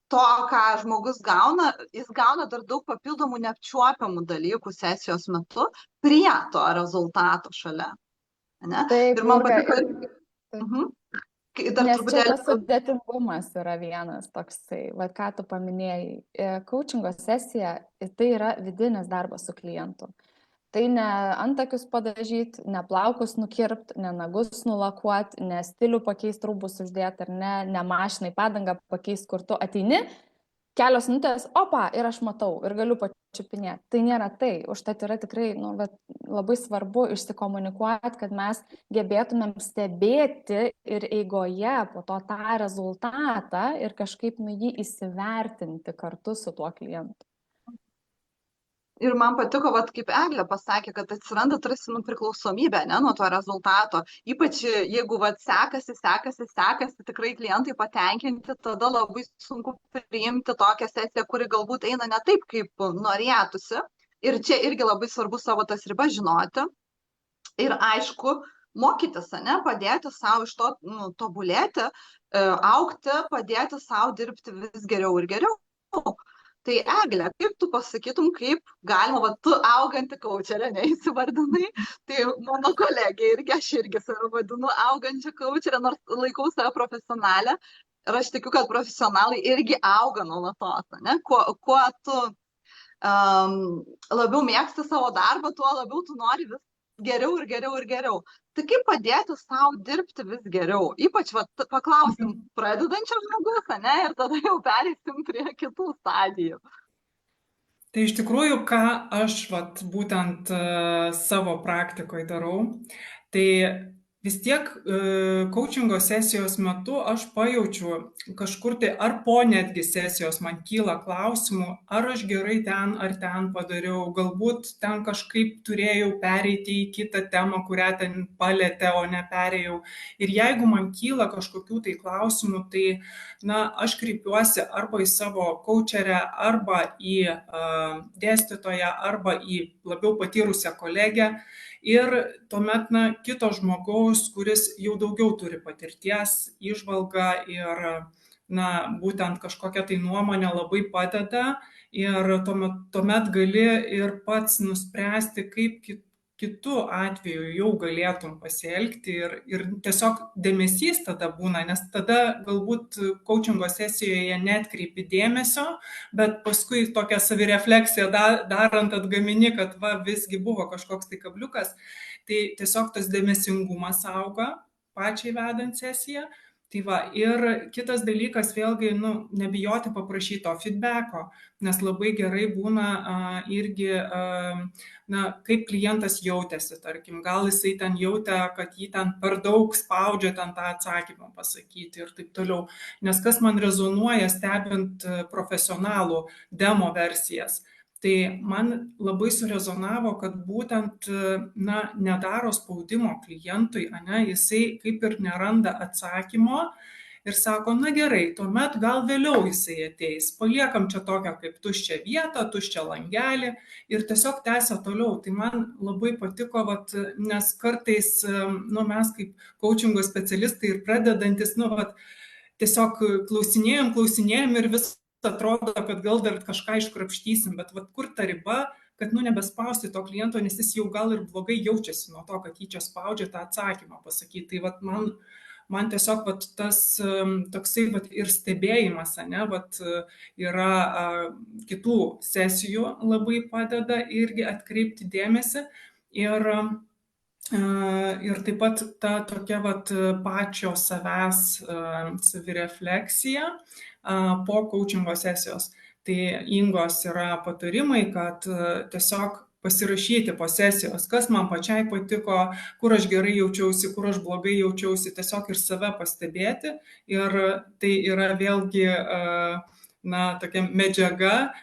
ką žmogus gauna, jis gauna dar daug papildomų neapčiuopiamų dalykų sesijos metu prie to rezultato šalia. Ne? Taip, ir man Jurga, patiko. Nes čia tas sudėtingumas yra vienas toksai, ką tu paminėjai. Coachingo sesija, tai yra vidinis darbas su klientu. Tai ne antakius padažyti, ne plaukus nukirpti, ne nagus nulakuoti, ne stilių pakeisti, rūbus uždėti, ar ne mašinai padangą pakeisti, kur tu ateini, kelios minutės, opa, ir aš matau, ir galiu pačiupinėti. Tai nėra tai. Užtat yra tikrai labai svarbu išsikomunikuoti, kad mes gebėtumėm stebėti ir eigoje po to tą rezultatą ir kažkaip jį įsivertinti kartu su tuo klientu. Ir man patiko, kaip Eglė pasakė, kad atsiranda tarsi priklausomybė nuo to rezultato. Ypač jeigu sekasi, tikrai klientai patenkinti, tada labai sunku priimti tokią sesiją, kuri galbūt eina ne taip, kaip norėtųsi. Ir čia irgi labai svarbu savo tas ribas žinoti. Ir aišku, mokytis, padėti savo iš to tobulėti, augti, padėti savo dirbti vis geriau ir geriau. Tai Eglė, kaip tu pasakytum, kaip galima, tu auganti kaučerė, neįsivardinai, tai mano kolegė irgi, aš irgi save vadinu augančią kaučerę, nors laikau save profesionalę, ir aš tikiu, kad profesionalai irgi auga nuolatos, kuo tu labiau mėgsti savo darbą, tuo labiau tu nori vis geriau ir geriau ir geriau. Tai kaip padėti savo dirbti vis geriau? Ypač paklausim pradedančio žmogus, ir tada jau pereisim prie kitų stadijų. Tai iš tikrųjų, ką aš būtent savo praktikoje darau, tai vis tiek coachingo sesijos metu aš pajaučiu kažkur tai, ar po netgi sesijos man kyla klausimų, ar aš gerai ten ar ten padariau, galbūt ten kažkaip turėjau pereiti į kitą temą, kurią ten palėtė, o ne perėjau. Ir jeigu man kyla kažkokių tai klausimų, tai aš kreipiuosi arba į savo coacherę, arba į dėstytoją, arba į labiau patyrusią kolegę. Ir tuomet kito žmogaus, kuris jau daugiau turi patirties, įžvalgą ir būtent kažkokią tai nuomonę labai padeda. Ir tuomet gali ir pats nuspręsti, kaip kitu atveju jau galėtum pasielgti. Ir tiesiog dėmesys tada būna, nes tada galbūt coachingo sesijoje neatkreipi dėmesio, bet paskui tokią savirefleksiją darant atgamini, kad visgi buvo kažkoks tai kabliukas. Tai tiesiog tas dėmesingumas auga pačiai vedant sesiją. Ir kitas dalykas, vėlgi, nebijoti paprašyti to feedbacko, nes labai gerai būna irgi, kaip klientas jautėsi, tarkim, gal jisai ten jautė, kad jį ten per daug spaudžia ten tą atsakymą pasakyti ir taip toliau. Nes kas man rezonuoja stebint profesionalų demo versijas, tai man labai surezonavo, kad būtent nedaro spaudimo klientui, jisai kaip ir neranda atsakymo ir sako, gerai, tuomet gal vėliau jisai ateis, paliekam čia tokią kaip tuščią vietą, tuščią langelį ir tiesiog tęsia toliau. Tai man labai patiko, nes kartais mes kaip coachingo specialistai ir pradedantis, tiesiog klausinėjom ir vis atrodo, kad gal dar kažką iškrapštysim, bet vat kur ta riba, kad nebespausti to kliento, nes jis jau gal ir blogai jaučiasi nuo to, kad jį čia spaudžia tą atsakymą pasakyti. Tai vat man tiesiog vat tas toksai vat ir stebėjimas, ne, vat yra kitų sesijų labai padeda irgi atkreipti dėmesį ir taip pat ta tokia vat pačio savęs savirefleksija po coachingo sesijos. Tai Ingos yra patarimai, kad tiesiog pasirašyti po sesijos, kas man pačiai patiko, kur aš gerai jaučiausi, kur aš blogai jaučiausi, tiesiog ir save pastebėti. Ir tai yra vėlgi tokia medžiaga,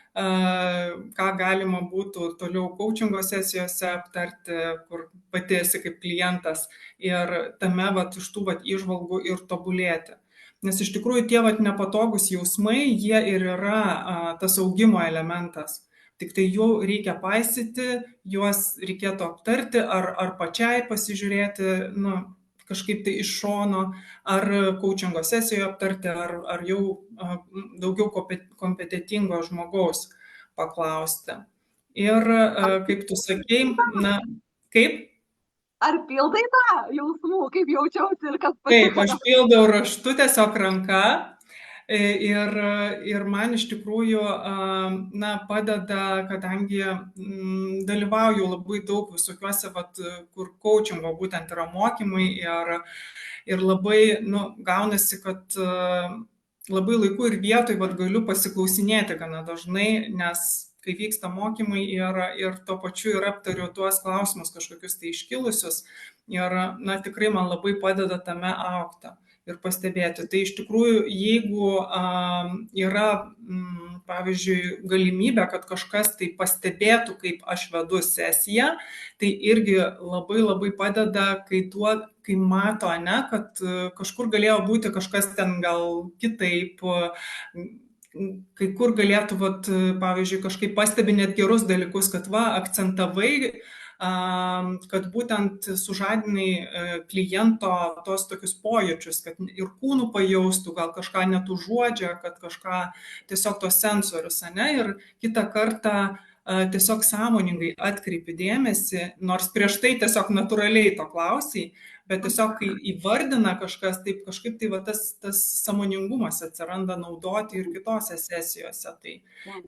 ką galima būtų toliau coachingo sesijose aptarti, kur pati esi kaip klientas ir tame iš tų įžvalgų ir tobulėti. Nes iš tikrųjų tie nepatogus jausmai, jie ir yra tas augimo elementas. Tik tai jų reikia paisyti, juos reikėtų aptarti ar pačiai pasižiūrėti, kažkaip tai iš šono, ar coachingo sesijoje aptarti, ar jau daugiau kompetentingo žmogaus paklausti. Ir kaip tu sakei, kaip? Ar pildai tą jausmų, kaip jaučiausi ir kas patiko? Taip, aš pildau raštu tiesiog ranka ir man iš tikrųjų padeda, kadangi dalyvauju labai daug visokiuose, kur coachingo būtent yra mokymai ir labai gaunasi, kad labai laiku ir vietoj galiu pasiklausinėti gana dažnai, nes kai vyksta mokymai ir tuo pačiu ir aptariu tuos klausimus kažkokius tai iškilusius ir tikrai man labai padeda tame augti ir pastebėti. Tai iš tikrųjų, jeigu yra, pavyzdžiui, galimybė, kad kažkas tai pastebėtų, kaip aš vedu sesiją, tai irgi labai labai padeda, kai mato, kad kažkur galėjo būti kažkas ten gal kitaip, kai kur galėtų, pavyzdžiui, kažkaip pastebi net gerus dalykus, kad akcentavai, kad būtent sužadinai kliento tos tokius pojūčius, kad ir kūnų pajaustų, gal kažką net užuodžia, kad kažką tiesiog tos sensorius, ir kitą kartą tiesiog sąmoningai atkreipi dėmesį, nors prieš tai tiesiog natūraliai to klausiai, bet tiesiog kai įvardina kažkas, taip kažkaip tai tas sąmoningumas atsiranda naudoti ir kitose sesijose.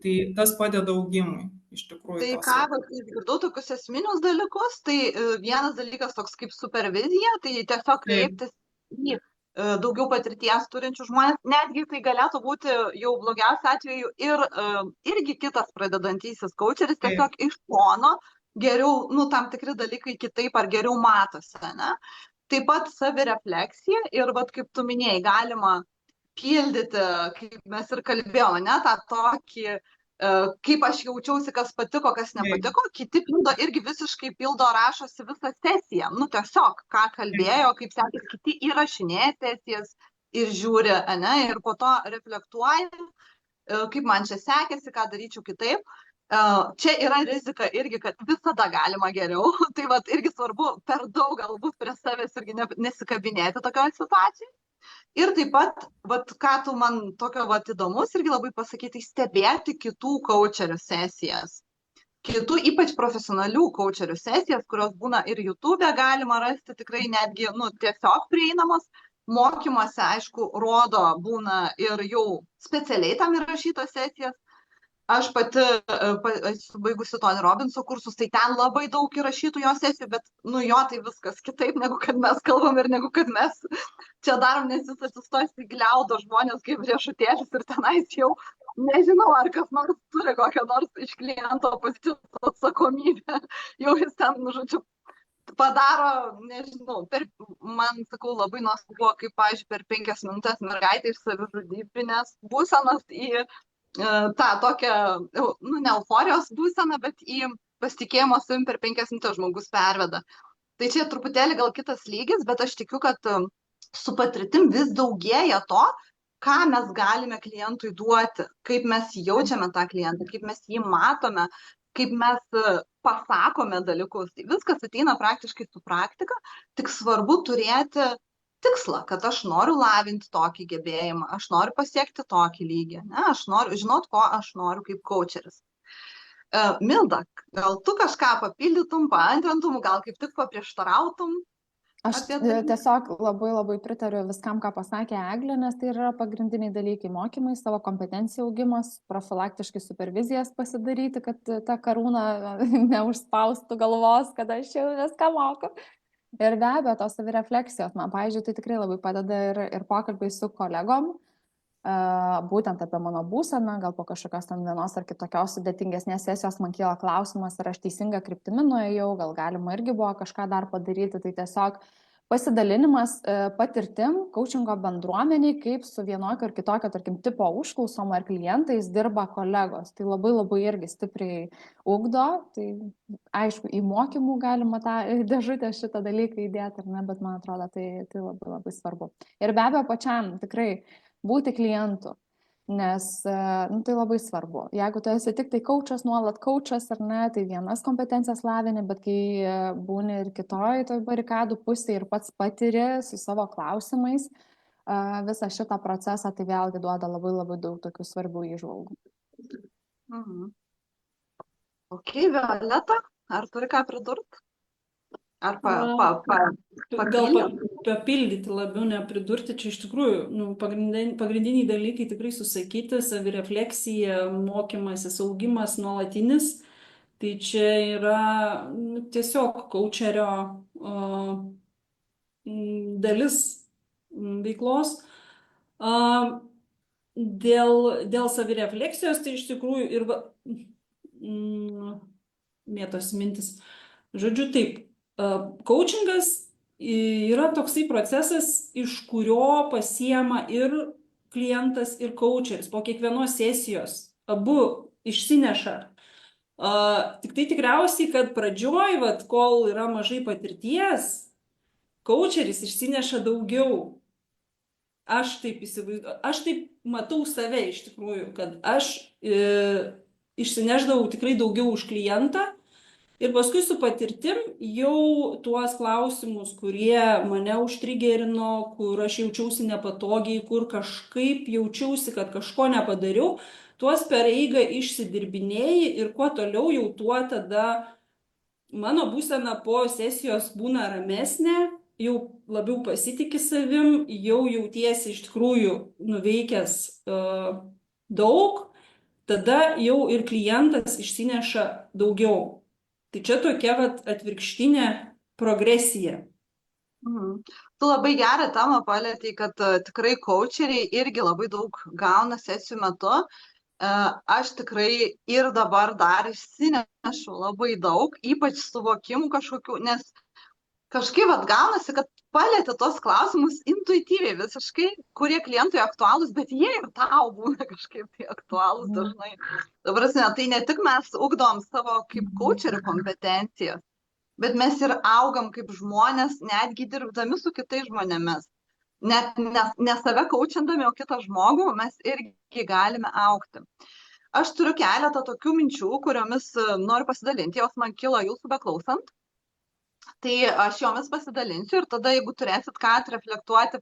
Tai tas padeda augimui, iš tikrųjų. Tai ką, išgirdau tokius esminius dalykus, tai vienas dalykas toks kaip supervizija, tai tiesiog kreiptis į daugiau patirties turinčių žmonės, netgi tai galėtų būti jau blogiausiu atveju irgi kitas pradedantysis coacheris, tiesiog iš šono geriau, tam tikri dalykai kitaip ar geriau matosi, ne? Taip pat savirefleksija ir kaip tu minėjai, galima pildyti, kaip mes ir kalbėjome, ne, tą tokį, kaip aš jaučiausi, kas patiko, kas nepatiko, kiti pildo irgi visiškai rašosi visą sesiją, tiesiog, ką kalbėjo, kaip sekės, kiti įrašinėja sesijas ir žiūri, ne, ir po to reflektuoja, kaip man čia sekėsi, ką daryčiau kitaip. Čia yra rizika irgi, kad visada galima geriau, tai irgi svarbu per daug galbūt prie savęs irgi nesikabinėti tokioje situacijoje. Ir taip pat, ką tu man tokio įdomus irgi labai pasakyti, stebėti kitų coacherių sesijas. Kitų, ypač profesionalių coacherių sesijas, kurios būna ir YouTube galima rasti, tikrai netgi tiesiog prieinamos. Mokymuose, aišku, rodo būna ir jau specialiai tam įrašytos sesijas. Aš pati esu baigusi Tony Robbinso kursus, tai ten labai daug įrašytų jo sesijų, bet jo tai viskas kitaip, negu kad mes kalbam ir negu kad mes čia darom, nes jis atsistos į gliaudo žmonės kaip riešutėlis ir tenais jau nežinau, ar kas nors turi kokią nors iš kliento pozicijos atsakomybę. Jau jis ten, žodžiu, padaro, nežinau, man, sakau, labai nuostabu, kaip, pavyzdžiui, per 5 minutės mergaitė iš savižudybinės būsenos į tą tokią, ne euforijos būseną, bet į pasitikėjimo savim per 5 minutės žmogus perveda. Tai čia truputėlį gal kitas lygis, bet aš tikiu, kad su patirtim vis daugėja to, ką mes galime klientui duoti, kaip mes jaučiame tą klientą, kaip mes jį matome, kaip mes pasakome dalykus. Tai viskas ateina praktiškai su praktika, tik svarbu turėti tikslą, kad aš noriu lavinti tokį gebėjimą, aš noriu pasiekti tokį lygį, ne? Aš noriu žinot, ko aš noriu kaip coacheris. Milda, gal tu kažką papildytum, paantrintum, gal kaip tik paprieštarautum? Aš tiesiog labai pritariu viskam, ką pasakė Eglė, nes tai yra pagrindiniai dalykai - mokymai, savo kompetencijų augimas, profilaktiškai supervizijas pasidaryti, kad ta karūna neužspaustų galvos, kad aš jau viską moku. Ir be abejo, tos savirefleksijos, man, pavyzdžiui, tai tikrai labai padeda ir pokalbiai su kolegom, būtent apie mano būseną, gal po kažkokios ten vienos ar kitokios sudėtingesnės sesijos man kyla klausimas, ar aš teisinga kryptimi nuėjau, gal galima irgi buvo kažką dar padaryti, tai tiesiog pasidalinimas patirtim coachingo bendruomeniai, kaip su vienokio ar kitokio, tarkim, tipo užklausom ar klientais dirba kolegos. Tai labai irgi stipriai ugdo, tai aišku, į mokymų galima tą dėžutę šitą dalyką įdėti, ar ne, bet man atrodo, tai labai svarbu. Ir be abejo, pačiam tikrai būti klientu, nes tai labai svarbu. Jeigu tu esi tik tai coachas, nuolat coachas ar ne, tai vienas kompetencijas lavini, bet kai būni ir kitoj toj barikadų pusėje ir pats patiri su savo klausimais visą šitą procesą, tai vėlgi duoda labai daug tokių svarbių įžvalgų. Ok, Violeta, ar turi ką pridurti? Ar gal papildyti labiau, nepridurti, čia iš tikrųjų pagrindiniai dalykai tikrai susakyti, savirefleksija, mokymasis, augimas nuolatinis, tai čia yra tiesiog coacherio dalis veiklos. Dėl savirefleksijos, tai iš tikrųjų ir mėtos mintis. Žodžiu, taip. Coachingas yra toksai procesas, iš kurio pasiema ir klientas, ir coacheris. Po kiekvienos sesijos abu išsineša. Tik tai tikriausiai, kad pradžioj, kol yra mažai patirties, coacheris išsineša daugiau. Aš taip matau save iš tikrųjų, kad aš išsineždavau tikrai daugiau už klientą. Ir paskui su patirtim jau tuos klausimus, kurie mane užtrigerino, kur aš jaučiausi nepatogiai, kur kažkaip jaučiausi, kad kažko nepadariau, tuos per eigą išsidirbinėjai ir kuo toliau jau tuo tada mano būsena po sesijos būna ramesnė, jau labiau pasitiki savim, jau jautiesi iš tikrųjų nuveikęs daug, tada jau ir klientas išsineša daugiau. Tai čia tokia atvirkštinė progresija. Tu labai gerą temą palietei, kad tikrai coacheriai irgi labai daug gauna sesijų metu. Aš tikrai ir dabar dar išsinešu labai daug, ypač suvokimų kažkokių, nes kažkaip gaunasi, kad palietė tos klausimus intuityviai visiškai, kurie klientui aktualūs, bet jie ir tau būna kažkaip tai aktualūs dažnai. Dabar, tai ne tik mes ugdom savo kaip coacherių kompetencijas, bet mes ir augam kaip žmonės, netgi dirbdami su kitais žmonėmis. Net ne save coachindami, o kitą žmogų mes irgi galime augti. Aš turiu keletą tokių minčių, kuriomis noriu pasidalinti, jos man kilo jūsų beklausant. Tai aš jomis pasidalinsiu ir tada, jeigu turėsit ką reflektuoti,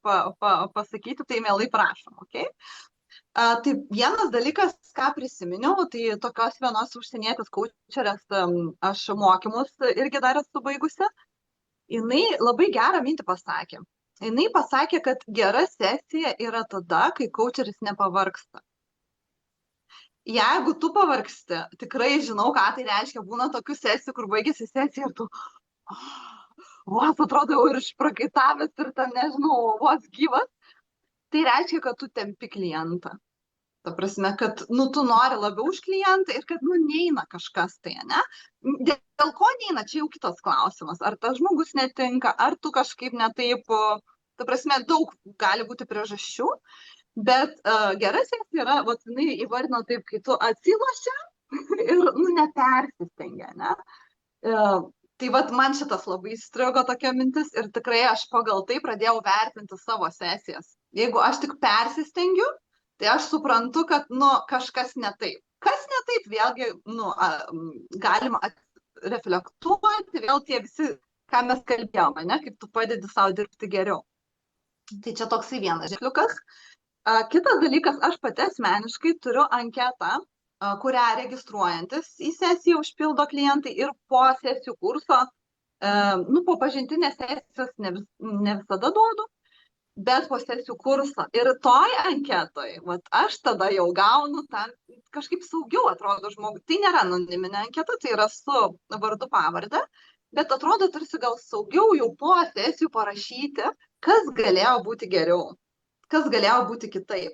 pasakyti, tai mielai prašom, ok? Tai vienas dalykas, ką prisiminiau, tai tokios vienos užsienietės coacherės aš mokymus irgi dar esu baigusi. Jinai labai gerą mintį pasakė. Jinai pasakė, kad gera sesija yra tada, kai coacheris nepavargsta. Jeigu tu pavargsti, tikrai žinau, ką tai reiškia, būna tokių sesijų, kur baigėsi sesija ir tu vos atrodo jau ir išprakaitavęs ir ten, nežinau, vos gyvas, tai reiškia, kad tu tempi klientą. Ta prasme, kad, tu nori labiau už klientą ir kad, neina kažkas tai, ne? Dėl ko neina, čia jau kitas klausimas. Ar tas žmogus netinka, ar tu kažkaip netaip, ta prasme, daug gali būti priežasčių, bet gera sesija yra, jinai įvardino taip, kai tu atsilošia ir, nepersistengia, ne? Tai man šitas labai įstrigo tokia mintis ir tikrai aš pagal tai pradėjau vertinti savo sesijas. Jeigu aš tik persistengiu, tai aš suprantu, kad, kažkas ne taip. Kas ne taip, vėlgi, galima reflektuoti, vėl tie visi, ką mes kalbėjome, ne, kaip tu padedi savo dirbti geriau. Tai čia toksai vienas ženkliukas. Kitas dalykas, aš pati asmeniškai turiu anketą, kurią registruojantis į sesiją užpildo klientai ir po sesijų kurso, po pažintinės sesijos ne visada duodu, bet po sesijų kurso. Ir toj anketoj, aš tada jau gaunu tą, kažkaip saugiau atrodo žmogui. Tai nėra anoniminė anketa, tai yra su vardu pavarde, bet atrodo tarsi gal saugiau jau po sesijų parašyti, kas galėjo būti geriau, kas galėjo būti kitaip.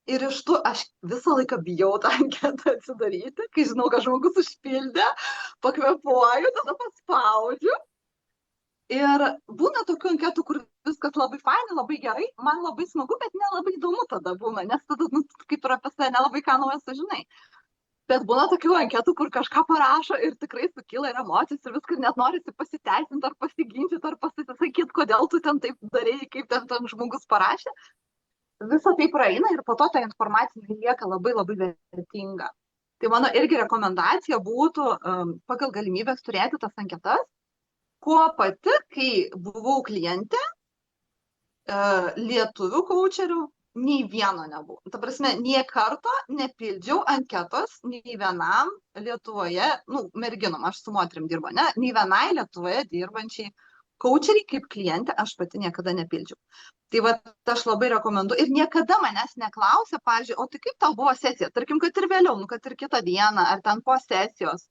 Ir iš tų aš visą laiką bijau tą anketą atsidaryti, kai žinau, kad žmogus užpildė, pakvepuoju, tada paspaudžiu. Ir būna tokių anketų, kur viskas labai fainai, labai gerai, man labai smagu, bet nelabai įdomu tada būna, nes tada, kaip ir apie save, nelabai ką naujo sužinai. Bet būna tokių anketų, kur kažką parašo ir tikrai sukyla ir emocijos ir viskas, net norisi pasiteisinti ar pasiginčyti ar pasisakyti, kodėl tu ten taip darėjai, kaip ten žmogus parašė. Visą tai praeina ir po to ta informacija lieka labai labai vertinga. Tai mano irgi rekomendacija būtų pagal galimybės turėti tas anketas, kuo pati, kai buvau klientė, lietuvių koučerių, nei vieno nebuvo. Ta prasme, nie karto nepildžiau anketos nei vienam Lietuvoje, merginom, aš su moterim dirbu, ne, nei vienai Lietuvoje dirbančiai koučeriai kaip klientė aš pati niekada nepildžiau. Tai aš labai rekomenduoju. Ir niekada manęs neklausia, pavyzdžiui, o tai kaip tau buvo sesija? Tarkim, kad ir vėliau, kad ir kitą dieną, ar ten po sesijos.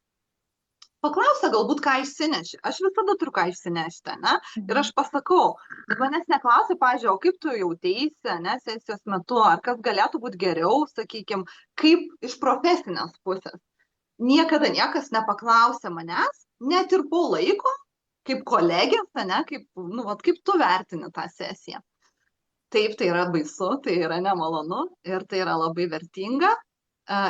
Paklausia galbūt, ką išsineši. Aš visada turiu ką išsinešti, ne? Ir aš pasakau, manęs neklausia, pavyzdžiui, o kaip tu jauteisi, ne, sesijos metu, ar kas galėtų būti geriau, sakykime, kaip iš profesinės pusės. Niekada niekas nepaklausia manęs, net ir po laiko, kaip kolegės, ne, kaip tu vertini tą sesiją. Taip, tai yra baisu, tai yra nemalonu ir tai yra labai vertinga.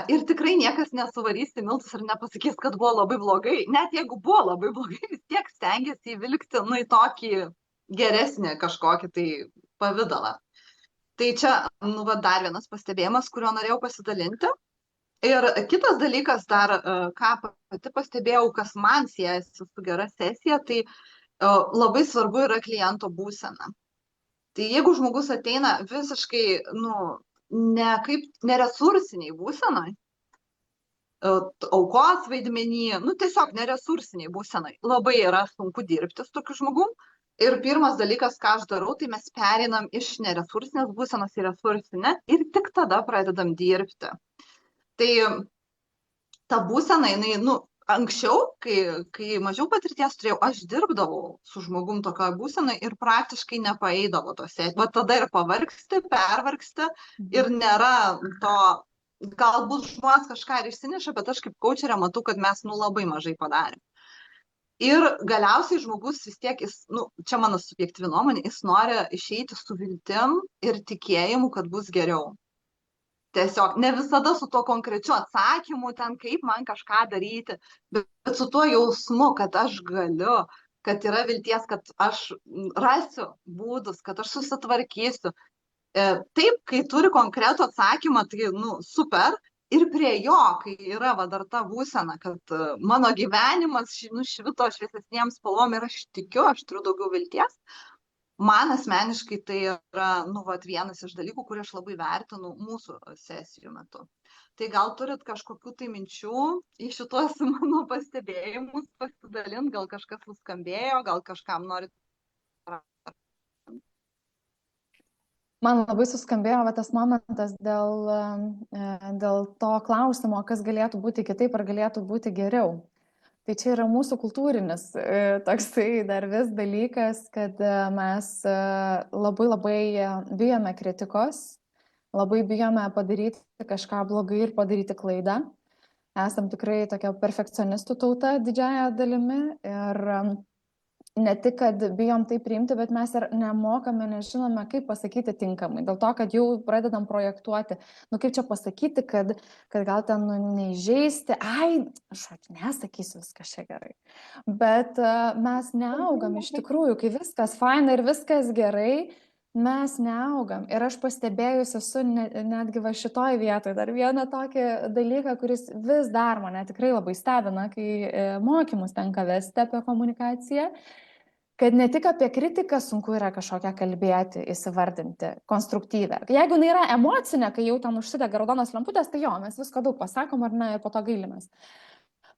Ir tikrai niekas nesuvarys į miltus ir nepasakys, kad buvo labai blogai. Net jeigu buvo labai blogai, vis tiek stengiasi įvilkti į tokį geresnį kažkokį tai pavidalą. Tai čia, dar vienas pastebėjimas, kuriuo norėjau pasidalinti. Ir kitas dalykas dar, ką pati pastebėjau, kas man siejasi su gera sesija, tai labai svarbu yra kliento būsena. Tai jeigu žmogus ateina visiškai, neresursiniai būsenai, aukos vaidmenį, tiesiog neresursiniai būsenai, labai yra sunku dirbti su tokiu žmogum. Ir pirmas dalykas, ką aš darau, tai mes pereinam iš neresursinės būsenos į resursinę ir tik tada pradedam dirbti. Tai ta būsena, anksčiau, kai mažiau patirties turėjau, aš dirbdavau su žmogum tokioje būsenoje ir praktiškai nepaeidavo tose. Tada ir pavargsti, pervargsti ir nėra to, galbūt žmonės kažką ir išsineša, bet aš kaip koučerė matau, kad mes labai mažai padarėm. Ir galiausiai žmogus vis tiek, čia mano subjektyvi nuomonė, jis nori išeiti su viltim ir tikėjimu, kad bus geriau. Tiesiog ne visada su tuo konkrečiu atsakymu, ten kaip man kažką daryti, bet su tuo jausmu, kad aš galiu, kad yra vilties, kad aš rasiu būdus, kad aš susitvarkysiu. Taip, kai turi konkretų atsakymą, tai super. Ir prie jo, kai yra dar ta būsena, kad mano gyvenimas švito šviesesniems spalvom ir aš tikiu, aš turiu daugiau vilties. Man asmeniškai tai yra vienas iš dalykų, kurį aš labai vertinu mūsų sesijų metu. Tai gal turit kažkokių tai minčių į šitos mano pastebėjimus pasidalinti, gal kažkas nuskambėjo, gal kažkam norit. Man labai suskambėjo tas momentas dėl to klausimo, kas galėtų būti kitaip ar galėtų būti geriau. Tai čia yra mūsų kultūrinis toksai dar vis dalykas, kad mes labai bijome kritikos, labai bijome padaryti kažką blogai ir padaryti klaidą. Esam tikrai tokia perfekcionistų tauta didžiąja dalimi ir ne tik, kad bijom tai priimti, bet mes ir nemokame, nežinome, kaip pasakyti tinkamai. Dėl to, kad jau pradedam projektuoti, kaip čia pasakyti, kad gal ten neįžeisti, aš nesakysiu, viskas čia gerai. Bet mes neaugam iš tikrųjų, kai viskas faina ir viskas gerai, mes neaugam. Ir aš pastebėjus esu netgi šitoj vietoje dar vieną tokį dalyką, kuris vis dar mane tikrai labai stebina, kai mokymus tenka vesti apie komunikaciją. kad ne tik apie kritiką sunku yra kažkokią kalbėti, įsivardinti, konstruktyvę. Jeigu jinai yra emocinė, kai jau ten užsidega raudonos lemputės, tai jo, mes visko daug pasakom ar ne ir po to gailimės.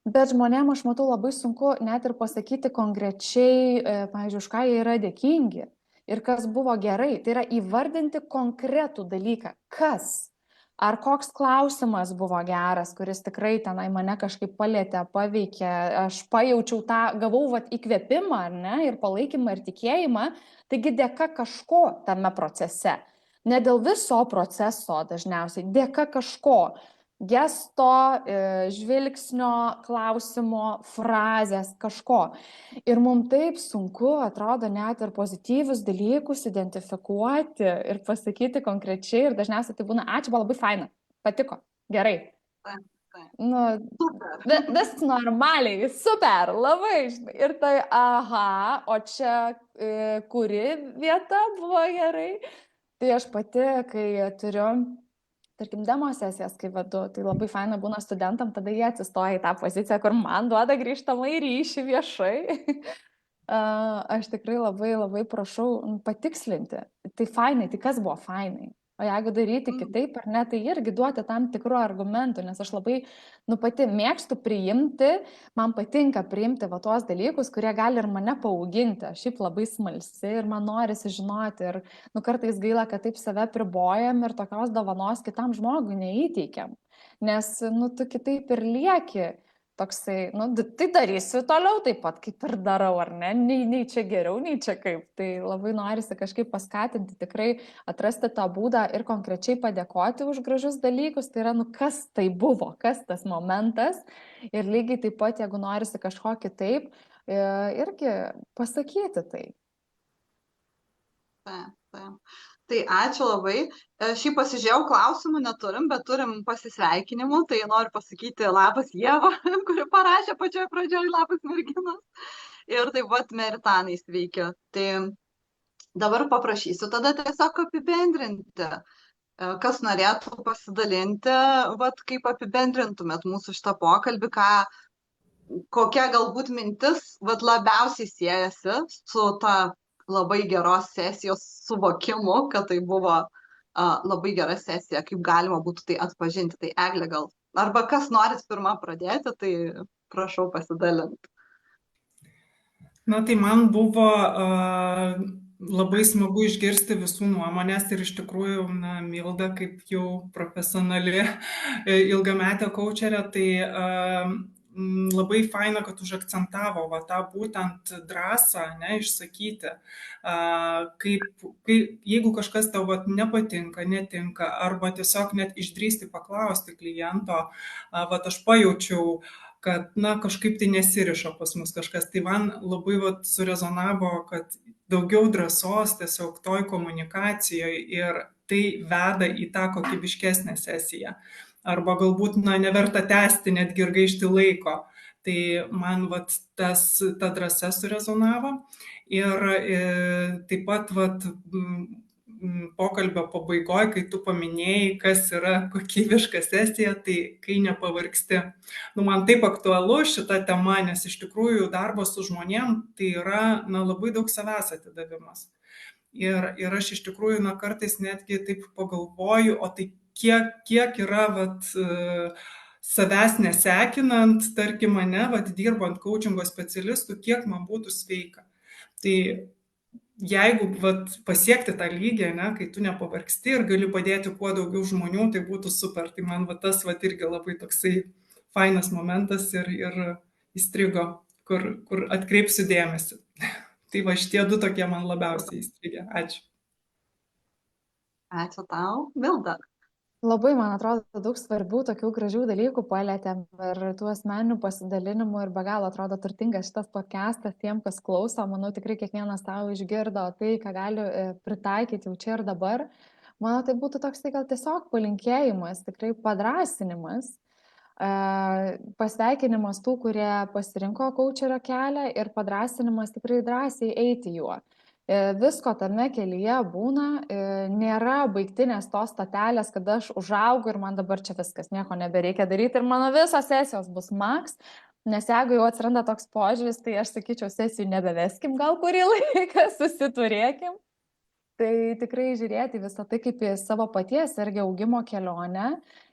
Bet žmonėm aš matau labai sunku net ir pasakyti konkrečiai, pavyzdžiui, už ką jie yra dėkingi ir kas buvo gerai. Tai yra įvardinti konkretų dalyką. Kas? Ar koks klausimas buvo geras, kuris tikrai tenai mane kažkaip palėtė, paveikė, aš pajaučiau tą, gavau įkvėpimą, ar ne, ir palaikymą, ir tikėjimą, taigi dėka kažko tame procese. Ne dėl viso proceso dažniausiai, dėka kažko. Gesto, žvilgsnio, klausimo, frazės, kažko. Ir mums taip sunku, atrodo, net ir pozityvius dalykus identifikuoti ir pasakyti konkrečiai. Ir dažniausiai tai būna, ačiū, buvo labai faina, patiko, gerai. Nu, viskas normaliai, super, labai. Ir tai, aha, o čia kuri vieta buvo gerai. Tai aš pati, kai turiu tarkim, demo sesijas, kai vedu, tai labai faina būna studentam, tada jie atsistoja į tą poziciją, kur man duoda grįžtamą į ryšį viešai. Aš tikrai labai prašau patikslinti. Tai fainai, tai kas buvo fainai? O jeigu daryti kitaip ar ne, tai irgi duoti tam tikrų argumentų, nes aš labai, pati mėgstu priimti, man patinka priimti va tuos dalykus, kurie gali ir mane paauginti. Aš šiaip labai smalsi ir man norisi žinoti ir, kartais gaila, kad taip save pribojam ir tokios dovanos kitam žmogui neįteikiam. Nes, tu kitaip ir lieki toksai, tai darysiu toliau taip pat, kaip ir darau, ar ne? Nei čia geriau, nei čia kaip. Tai labai norisi kažkaip paskatinti, tikrai atrasti tą būdą ir konkrečiai padėkoti už gražius dalykus. Tai yra, kas tai buvo, kas tas momentas. Ir lygiai taip pat, jeigu norisi kažko kitaip, irgi pasakyti tai. Tai ačiū labai. Šį pasižiūrėjau, klausimų neturim, bet turim pasisveikinimų. Tai noriu pasakyti labas Ieva, kuri parašė pačioje pradžioje labas merginos. Ir taip pat Meritanai sveiki. Tai dabar paprašysiu tada tiesiog apibendrinti, kas norėtų pasidalinti, kaip apibendrintumėt mūsų šitą pokalbį, kokia galbūt mintis labiausiai siejasi su ta labai geros sesijos suvokimu, kad tai buvo labai gera sesija, kaip galima būtų tai atpažinti. Tai Eglė gal, arba kas norit pirmą pradėti, tai prašau pasidalinti. Tai man buvo labai smagu išgirsti visų nuomonės ir iš tikrųjų, Milda, kaip jau profesionali ilgametė kaučerė, tai labai faina, kad užakcentavo tą būtent drąsą, išsakyti, jeigu kažkas tau nepatinka, netinka, arba tiesiog net išdrįsti paklausti kliento, aš pajaučiau, kad kažkaip tai nesiriša pas mus kažkas, tai man labai surezonavo, kad daugiau drąsos tiesiog toj komunikacijoje ir tai veda į tą kokybiškesnę sesiją. Arba galbūt neverta tęsti, netgi ir gaišti laiko. Tai man ta drąsa surezonavo. Ir taip pat pokalbio pabaigoje, kai tu paminėjai, kas yra kokybiška sesija, tai kai nepavargsti. Man taip aktualu šita tema, nes iš tikrųjų darbas su žmonėm tai yra labai daug savęs atidavimas. Ir aš iš tikrųjų kartais netgi taip pagalvoju, o tai kiek yra savęs nesekinant, tarkim mane, dirbant coachingo specialistų, kiek man būtų sveika. Tai jeigu pasiekti tą lygį, kai tu nepavargsti ir gali padėti kuo daugiau žmonių, tai būtų super. Tai man tas irgi labai toksai fainas momentas ir įstrigo, kur atkreipsiu dėmesį. Tai šitie du tokie man labiausiai įstrigė. Ačiū. Ačiū tau, Milda. Labai, man atrodo, daug svarbių tokių gražių dalykų palėtėm ir tų asmeninių pasidalinimų ir be galo atrodo turtingas šitas podcastas tiem, kas klauso. Manau, tikrai kiekvienas tau išgirdo tai, ką gali pritaikyti jau čia ir dabar. Manau, tai būtų toks gal tiesiog palinkėjimas, tikrai padrąsinimas, pasveikinimas tų, kurie pasirinko kaučerio kelią ir padrąsinimas tikrai drąsiai eiti juo. Visko tame kelyje būna, nėra baigtinės tos statelės, kada aš užaugu ir man dabar čia viskas, nieko nebereikia daryti ir mano visos sesijos bus maks. Nes jeigu jau atsiranda toks požiūris, tai aš sakyčiau, sesijų nebeveskim gal kurį laiką, susiturėkim. Tai tikrai žiūrėti visą tai kaip į savo paties irgi augimo kelionę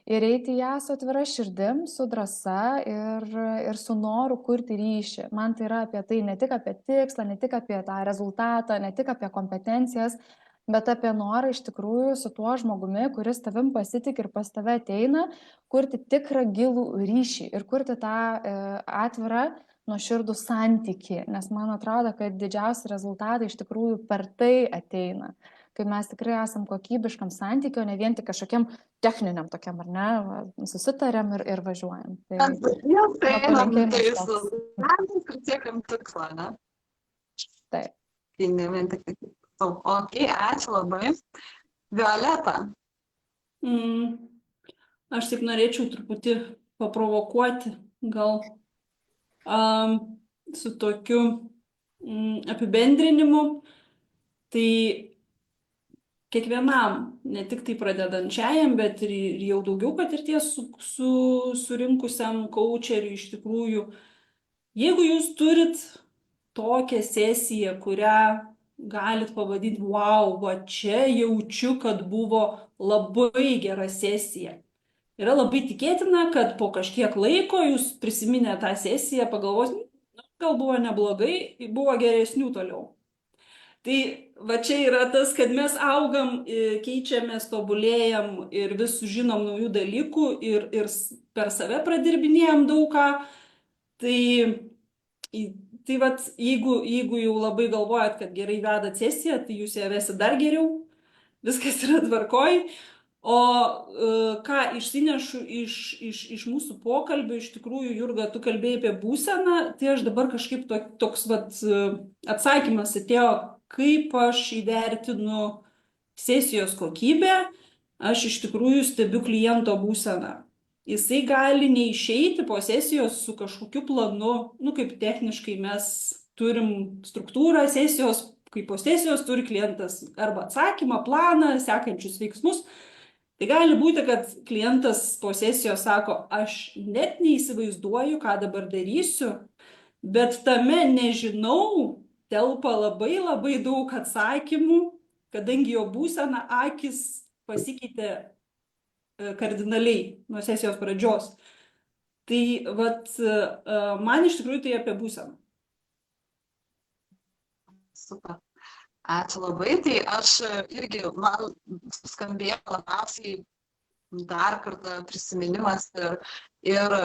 ir eiti ją su atvira širdim, su drąsa ir su noru kurti ryšį. Man tai yra apie tai, ne tik apie tikslą, ne tik apie tą rezultatą, ne tik apie kompetencijas, bet apie norą iš tikrųjų su tuo žmogumi, kuris tavim pasitik ir pas tave ateina, kurti tikrą gilų ryšį ir kurti tą atvirą nuoširdų santykį, nes man atrodo, kad didžiausi rezultatai iš tikrųjų per tai ateina, kai mes tikrai esam kokybiškam santykiu, o ne vien tik kažkokiam techniniam tokiam, ar ne, susitarėm ir važiuojam. Tai einam tai su santykiu ir siekiam tikslą, ne? Taip. Tai ne vien tik tai. Ok, ačiū labai. Violeta. Aš taip norėčiau truputį paprovokuoti, gal su tokiu apibendrinimu. Tai kiekvienam, ne tik tai pradedančiajam, bet ir jau daugiau patirties surinkusiam coacheriui iš tikrųjų, jeigu jūs turit tokią sesiją, kurią galit pavadinti, wow, va čia jaučiu, kad buvo labai gera sesija. Yra labai tikėtina, kad po kažkiek laiko jūs prisiminę tą sesiją, pagalvosit, gal buvo neblogai, buvo geresnių toliau. Tai va čia yra tas, kad mes augam, keičiamės, tobulėjam ir vis sužinom naujų dalykų ir per save pradirbinėjam daug ką. Tai vat, jeigu jau labai galvojat, kad gerai vedat sesiją, tai jūs ją vesit dar geriau, viskas yra tvarkoj. O ką išsinešu iš mūsų pokalbio, iš tikrųjų, Jurga, tu kalbėjai apie būseną, tai aš dabar kažkaip toks vat, atsakymas atėjo, kaip aš įvertinu sesijos kokybę, aš iš tikrųjų stebiu kliento būseną. Jisai gali neišeiti po sesijos su kažkokiu planu, kaip techniškai mes turim struktūrą sesijos, kaip po sesijos turi klientas arba atsakymą, planą, sekančius veiksmus. Tai gali būti, kad klientas po sesijos sako, aš net neįsivaizduoju, ką dabar darysiu, bet tame nežinau telpa labai labai daug atsakymų, kadangi jo būsena akis pasikeitė kardinaliai nuo sesijos pradžios. Tai vat, man iš tikrųjų tai apie būseną. Super. Ačiū labai. Tai aš irgi, man skambėjo labiausiai dar kartą prisiminimas ir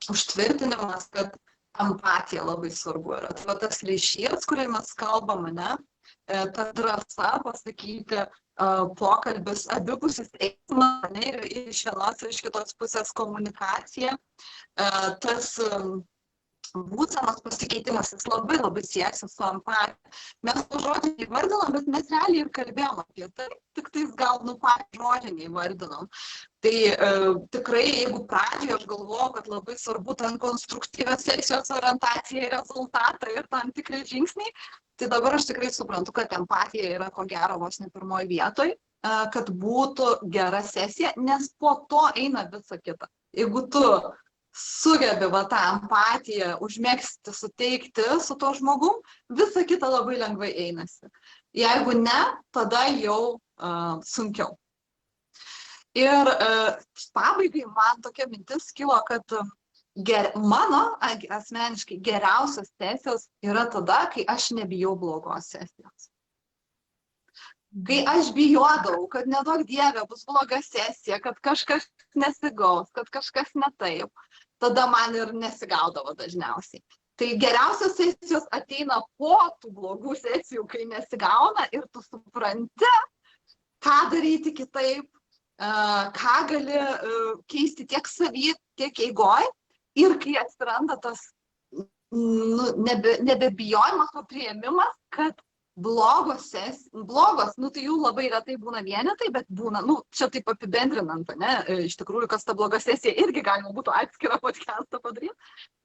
užtvirtinimas, kad empatija labai svarbu yra. Tai tas ryšys, kurį mes kalbame, ne? Ta drąsa pasakyti, pokalbis, abipusis eismas, ir iš vienos ir iš kitos pusės komunikacija, tas būsenos pasikeitimas, jis labai labai siejasi su empatija. Mes to žodžiai įvardinom, bet mes realiai ir kalbėjom apie tai, tik tais gal patį žodžiai neįvardinom. Tai tikrai, jeigu pradžioje aš galvoju, kad labai svarbu ten konstruktyvios sesijos orientacija į rezultatą ir tam tikri žingsniai, tai dabar aš tikrai suprantu, kad empatija yra ko gero vos ne pirmoje vietoje, kad būtų gera sesija, nes po to eina visa kita. Jeigu tu sugebi tą empatiją užmegzti, suteikti su to žmogum, visa kita labai lengvai einasi. Jeigu ne, tada jau sunkiau. Ir pabaigai man tokia mintis kilo, kad mano asmeniškai geriausios sesijos yra tada, kai aš nebijau blogos sesijos. Kai aš bijodavau, kad neduok Dieve bus bloga sesija, kad kažkas nesigaus, kad kažkas ne taip, tada man ir nesigaudavo dažniausiai. Tai geriausios sesijos ateina po tų blogų sesijų, kai nesigauna ir tu supranti, ką daryti kitaip, ką gali keisti tiek savy, tiek eigoj. Ir kai atsiranda tas nebebijojimas, o priėmimas, kad blogos, tai jų labai retai būna vienetai, bet būna, čia taip apibendrinant, ne, iš tikrųjų, kas ta bloga sesija, irgi galima būtų atskirą podcastą padaryti,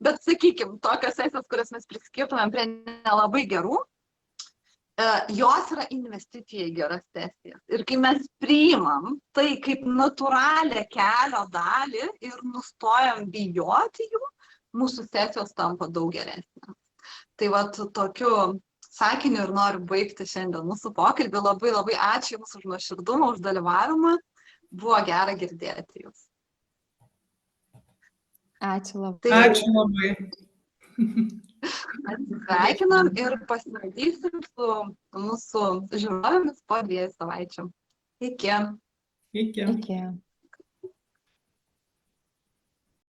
bet sakykime, tokios sesijos, kurias mes priskirtumėm prie nelabai gerų, jos yra investicija į geras sesijas. Ir kai mes priimam tai kaip natūralią kelio dalį ir nustojam bijoti jų, mūsų sesijos tampa daug geresnės. Tai vat tokiu sakiniu ir noriu baigti šiandien mūsų pokalbį. Labai labai ačiū Jums už nuoširdumą, už dalyvavimą. Buvo gera girdėti Jūs. Ačiū labai. Tai Ačiū labai. atsisveikinam ir pasimatysim su mūsų žiūrovėmis po 2 savaičių. Iki. Iki. Iki.